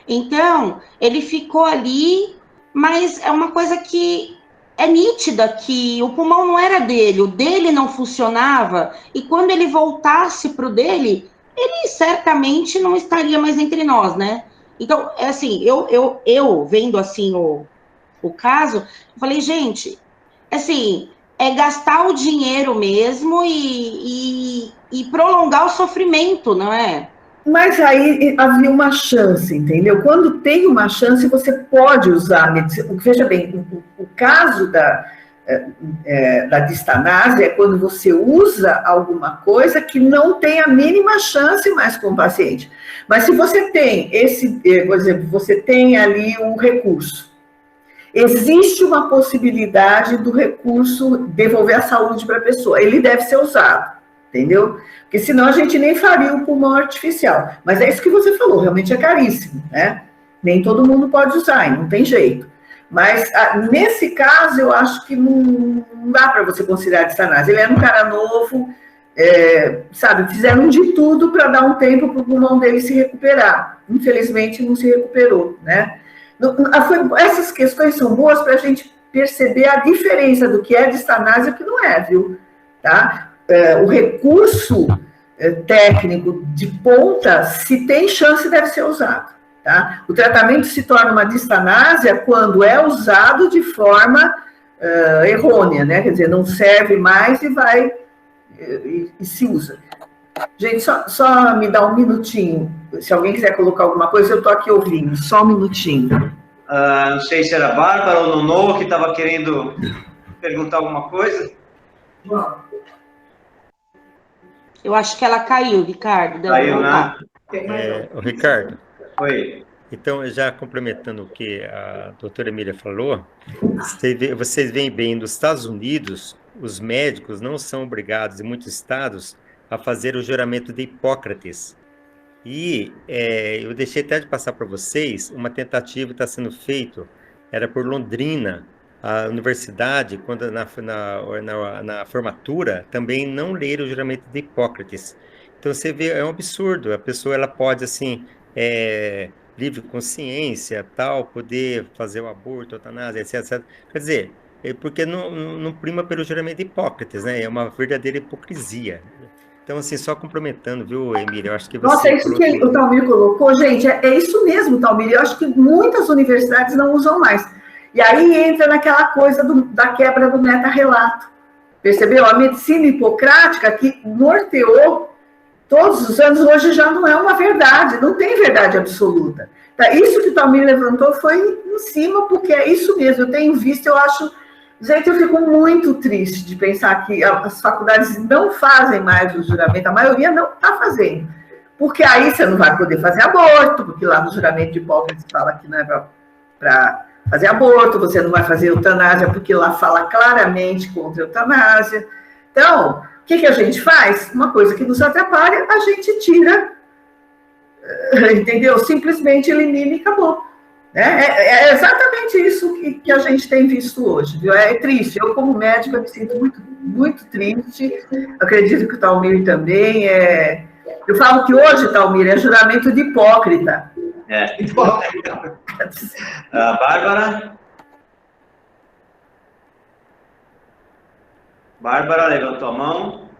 Então, ele ficou ali, mas é uma coisa que é nítida, que o pulmão não era dele, o dele não funcionava, e quando ele voltasse para o dele, ele certamente não estaria mais entre nós, né? Então, assim, eu vendo, assim, o caso, eu falei, gente, assim, é gastar o dinheiro mesmo e prolongar o sofrimento, não é? Mas aí havia uma chance, entendeu? Quando tem uma chance, você pode usar a medicina. Veja bem, o caso da distanásia é quando você usa alguma coisa que não tem a mínima chance mais com o paciente. Mas se você tem por exemplo, você tem ali um recurso, existe uma possibilidade do recurso devolver a saúde para a pessoa, ele deve ser usado, entendeu? Porque senão a gente nem faria o pulmão artificial. Mas é isso que você falou, realmente é caríssimo, né? Nem todo mundo pode usar, e não tem jeito. Mas, nesse caso, eu acho que não dá para você considerar distanásia. Ele era um cara novo, sabe, fizeram de tudo para dar um tempo para o pulmão dele se recuperar. Infelizmente, não se recuperou, né? Essas questões são boas para a gente perceber a diferença do que é distanásia e o que não é, viu? Tá? O recurso técnico de ponta, se tem chance, deve ser usado. Tá? O tratamento se torna uma distanásia quando é usado de forma errônea, né? Quer dizer, não serve mais e se usa. Gente, só me dá um minutinho. Se alguém quiser colocar alguma coisa, eu estou aqui ouvindo. Só um minutinho. Não sei se era a Bárbara ou o Nonô que estava querendo perguntar alguma coisa. Eu acho que ela caiu, Ricardo. Caiu, né? Ricardo. Oi. Então, já complementando o que a doutora Emília falou, vocês veem bem, nos Estados Unidos, os médicos não são obrigados, em muitos estados, a fazer o juramento de Hipócrates. E eu deixei até de passar para vocês uma tentativa que está sendo feita, era por Londrina, a universidade, quando na formatura, também não ler o juramento de Hipócrates. Então, você vê, é um absurdo, a pessoa ela pode, assim, livre consciência, tal, poder fazer o aborto, eutanásia, etc. Quer dizer, porque não prima pelo juramento de Hipócrates, né? É uma verdadeira hipocrisia. Então, assim, só complementando, viu, Emília? Eu acho que você... Nossa, é isso que o Talmir colocou, gente, é isso mesmo, Talmir. Eu acho que muitas universidades não usam mais. E aí entra naquela coisa da quebra do meta-relato. Percebeu? A medicina hipocrática que norteou todos os anos, hoje já não é uma verdade, não tem verdade absoluta. Tá? Isso que o Talmir levantou foi em cima, porque é isso mesmo. Eu tenho visto, eu acho... Gente, eu fico muito triste de pensar que as faculdades não fazem mais o juramento, a maioria não está fazendo. Porque aí você não vai poder fazer aborto, porque lá no juramento de Hipócrates fala que não é para fazer aborto, você não vai fazer eutanásia, porque lá fala claramente contra a eutanásia. Então, o que a gente faz? Uma coisa que nos atrapalha, a gente tira, entendeu? Simplesmente elimina e acabou. É exatamente isso que a gente tem visto hoje, viu? É triste. Eu, como médica, me sinto muito, muito triste. Acredito que o Talmir também é... Eu falo que hoje, Talmir, é juramento de hipócrita. É, hipócrita. Bárbara? Bárbara, levantou a mão.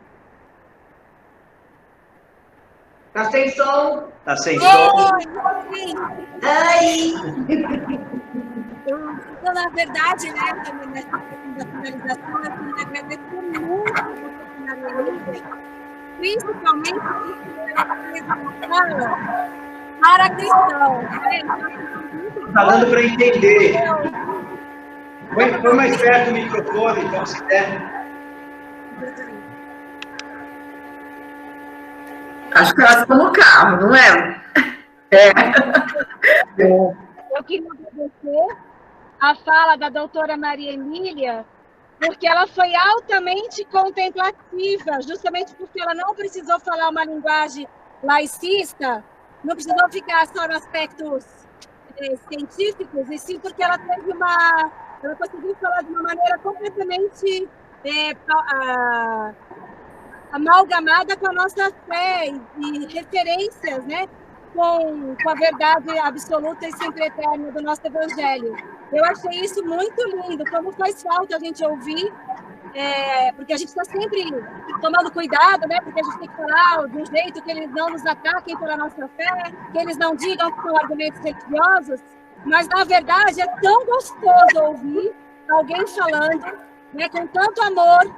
Tá sem som? Tá sem som. Ai! Então, na verdade, né, também nessa questão da finalização, eu queria agradecer muito a você, principalmente para cristão. Tá dando para entender. Põe mais perto do microfone, então, se der. Acho que elas estão no carro, não é? Eu queria agradecer a fala da doutora Maria Emília, porque ela foi altamente contemplativa, justamente porque ela não precisou falar uma linguagem laicista, não precisou ficar só nos aspectos científicos, e sim porque ela conseguiu falar de uma maneira completamente amalgamada com a nossa fé e referências, né, com a verdade absoluta e sempre eterna do nosso Evangelho. Eu achei isso muito lindo, como faz falta a gente ouvir, porque a gente está sempre tomando cuidado, né, porque a gente tem que falar de um jeito que eles não nos ataquem pela nossa fé, que eles não digam que são argumentos religiosos, mas, na verdade, é tão gostoso ouvir alguém falando, né, com tanto amor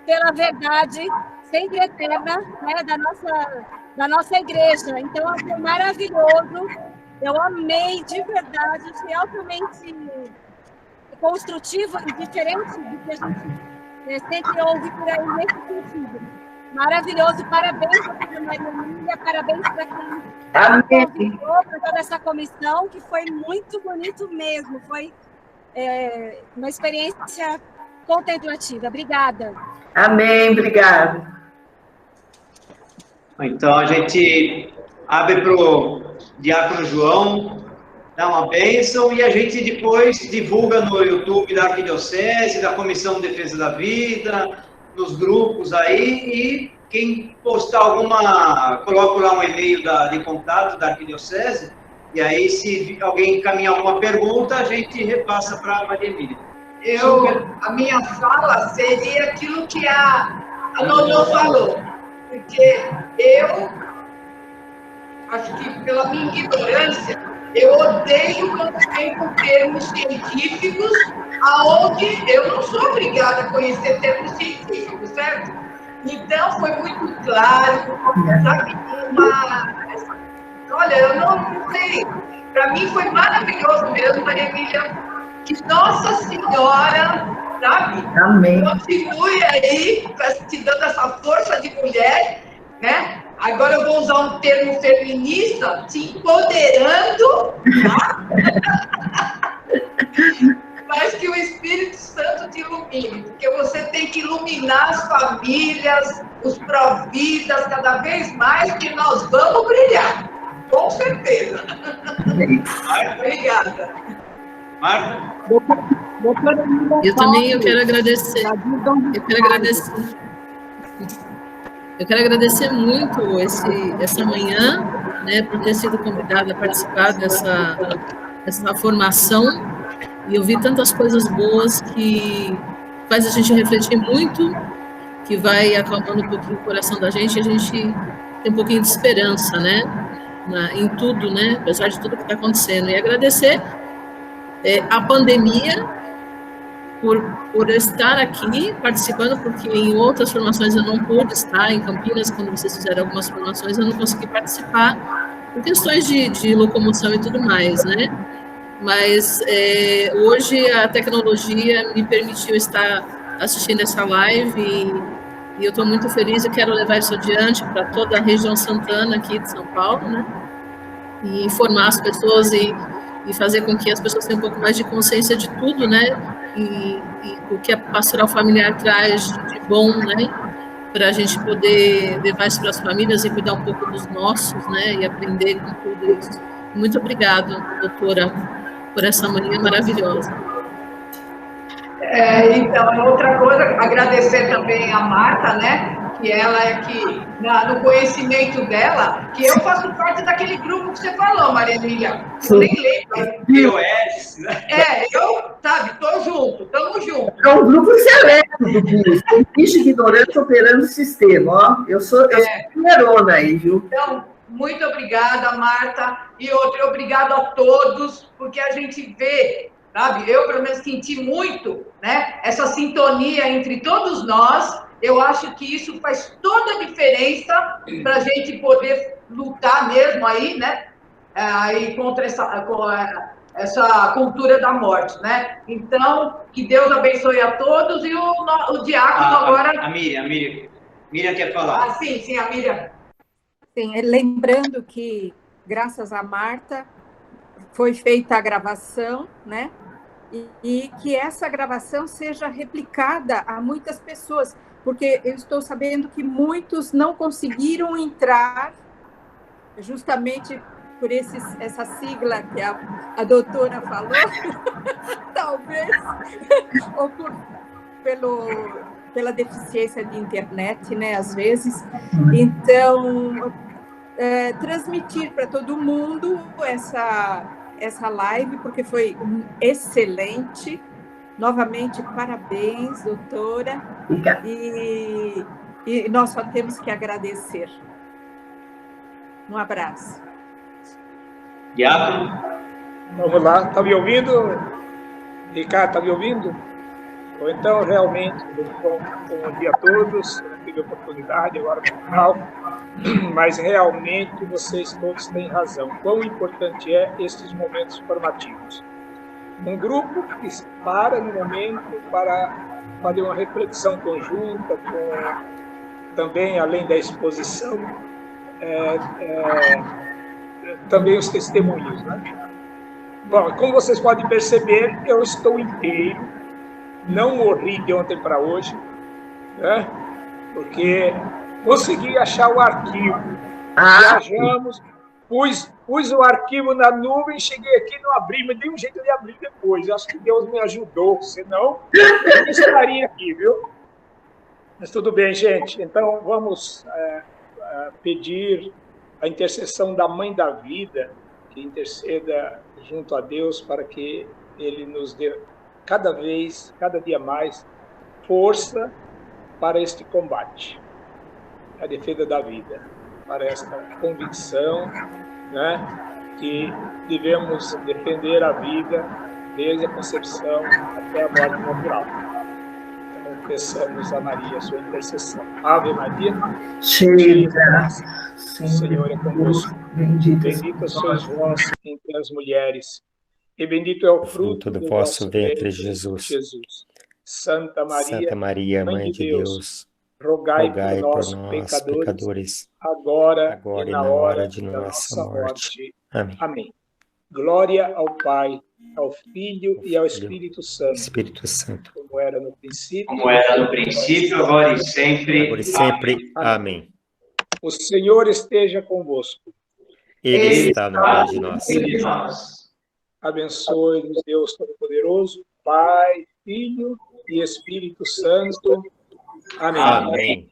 pela verdade sempre eterna, né, da nossa igreja. Então, foi maravilhoso. Eu amei, de verdade. Achei altamente construtivo e diferente do que a gente sempre ouve por aí nesse sentido. Maravilhoso. Parabéns para a Maria Emília, parabéns para quem convidou, para toda essa comissão, que foi muito bonito mesmo. Foi uma experiência contemplativa. Obrigada. Amém, obrigada. Então, a gente abre para o Diácono João dar uma bênção e a gente depois divulga no YouTube da Arquidiocese, da Comissão de Defesa da Vida, nos grupos aí, e quem postar coloca lá um e-mail de contato da Arquidiocese, e aí se alguém encaminhar alguma pergunta, a gente repassa para a Maria Emília. A minha fala seria aquilo que a Nonô falou, porque eu acho que pela minha ignorância, eu odeio quando vem com termos científicos, aonde eu não sou obrigada a conhecer termos científicos, certo? Então, foi muito claro, sabe? Olha, eu não sei, para mim foi maravilhoso mesmo, Maria Emília, que Nossa Senhora, sabe? Amém. Continue aí, te dando essa força de mulher, né? Agora eu vou usar um termo feminista, te empoderando, tá? Mas que o Espírito Santo te ilumine, porque você tem que iluminar as famílias, os pró-vidas, cada vez mais, que nós vamos brilhar, com certeza. Obrigada. Marta? Eu quero agradecer. Eu quero agradecer muito essa manhã, né, por ter sido convidada a participar dessa formação E eu vi tantas coisas boas que faz a gente refletir muito, que vai acalmando um pouquinho o coração da gente, e a gente tem um pouquinho de esperança, né? Em tudo, né? Apesar de tudo que está acontecendo. E agradecer a pandemia por estar aqui participando, porque em outras formações eu não pude estar, em Campinas, quando vocês fizeram algumas formações, eu não consegui participar, por questões de locomoção e tudo mais, né? Mas hoje a tecnologia me permitiu estar assistindo essa live e eu estou muito feliz e quero levar isso adiante para toda a região Santana aqui de São Paulo, né? E informar as pessoas e fazer com que as pessoas tenham um pouco mais de consciência de tudo, né? E o que a pastoral familiar traz de bom, né? Para a gente poder levar isso para as famílias e cuidar um pouco dos nossos, né? E aprender com tudo isso. Muito obrigada, doutora, por essa manhã maravilhosa. Então, outra coisa, agradecer também a Marta, né? Que ela é que, no conhecimento dela, que eu faço parte daquele grupo que você falou, Maria Emília. Eu nem lembro. POS, né? Tô junto, estamos juntos. É um grupo seleto do BIS, tem bicho ignorante operando o sistema, ó. Eu sou primeirona aí, viu? Então, muito obrigada, Marta. E obrigado a todos, porque a gente vê, sabe? Eu, pelo menos, senti muito, né? Essa sintonia entre todos nós. Eu acho que isso faz toda a diferença para a gente poder lutar mesmo aí, né? Aí contra essa cultura da morte, né? Então, que Deus abençoe a todos e o diácono agora... A Miriam quer falar. Sim, a Miriam. Sim, lembrando que, graças a Marta, foi feita a gravação, né? E que essa gravação seja replicada a muitas pessoas, porque eu estou sabendo que muitos não conseguiram entrar justamente por essa sigla que a doutora falou, talvez, ou pela deficiência de internet, né, às vezes. Então, transmitir para todo mundo essa live, porque foi excelente. Novamente, parabéns, doutora. E nós só temos que agradecer. Um abraço. Diácono. Vamos lá, está me ouvindo? Ricardo, está me ouvindo? Ou então, realmente, bom dia a todos. Eu não tive oportunidade agora no final, mas realmente vocês todos têm razão. Quão importante é estes momentos formativos. Um grupo que para no momento para fazer uma reflexão conjunta, também, além da exposição, também os testemunhos, né? Bom, como vocês podem perceber, eu estou inteiro, não morri de ontem para hoje, né? Porque consegui achar o arquivo, viajamos, pus o arquivo na nuvem, cheguei aqui, não abri, mas dei um jeito de abrir depois. Acho que Deus me ajudou, senão eu não estaria aqui, viu? Mas tudo bem, gente. Então, vamos pedir a intercessão da Mãe da Vida, que interceda junto a Deus para que Ele nos dê cada dia mais, força para este combate, a defesa da vida, para esta convicção, né, que devemos defender a vida desde a concepção até a morte natural. Então, peçamos a Maria a sua intercessão. Ave Maria, cheia de graça, o Senhor é convosco. Bendita sois vós entre as mulheres, e bendito é o fruto do vosso ventre, Jesus. Santa Maria, Mãe de Deus, rogai por nós, pecadores, agora e na hora de nossa morte. Amém. Glória ao Pai, ao Filho e ao Espírito Santo. Como era no princípio, agora e sempre. Amém. O Senhor esteja convosco. Ele está no meio de nós. Abençoe-nos, Deus Todo-Poderoso, Pai, Filho e Espírito Santo. Amém.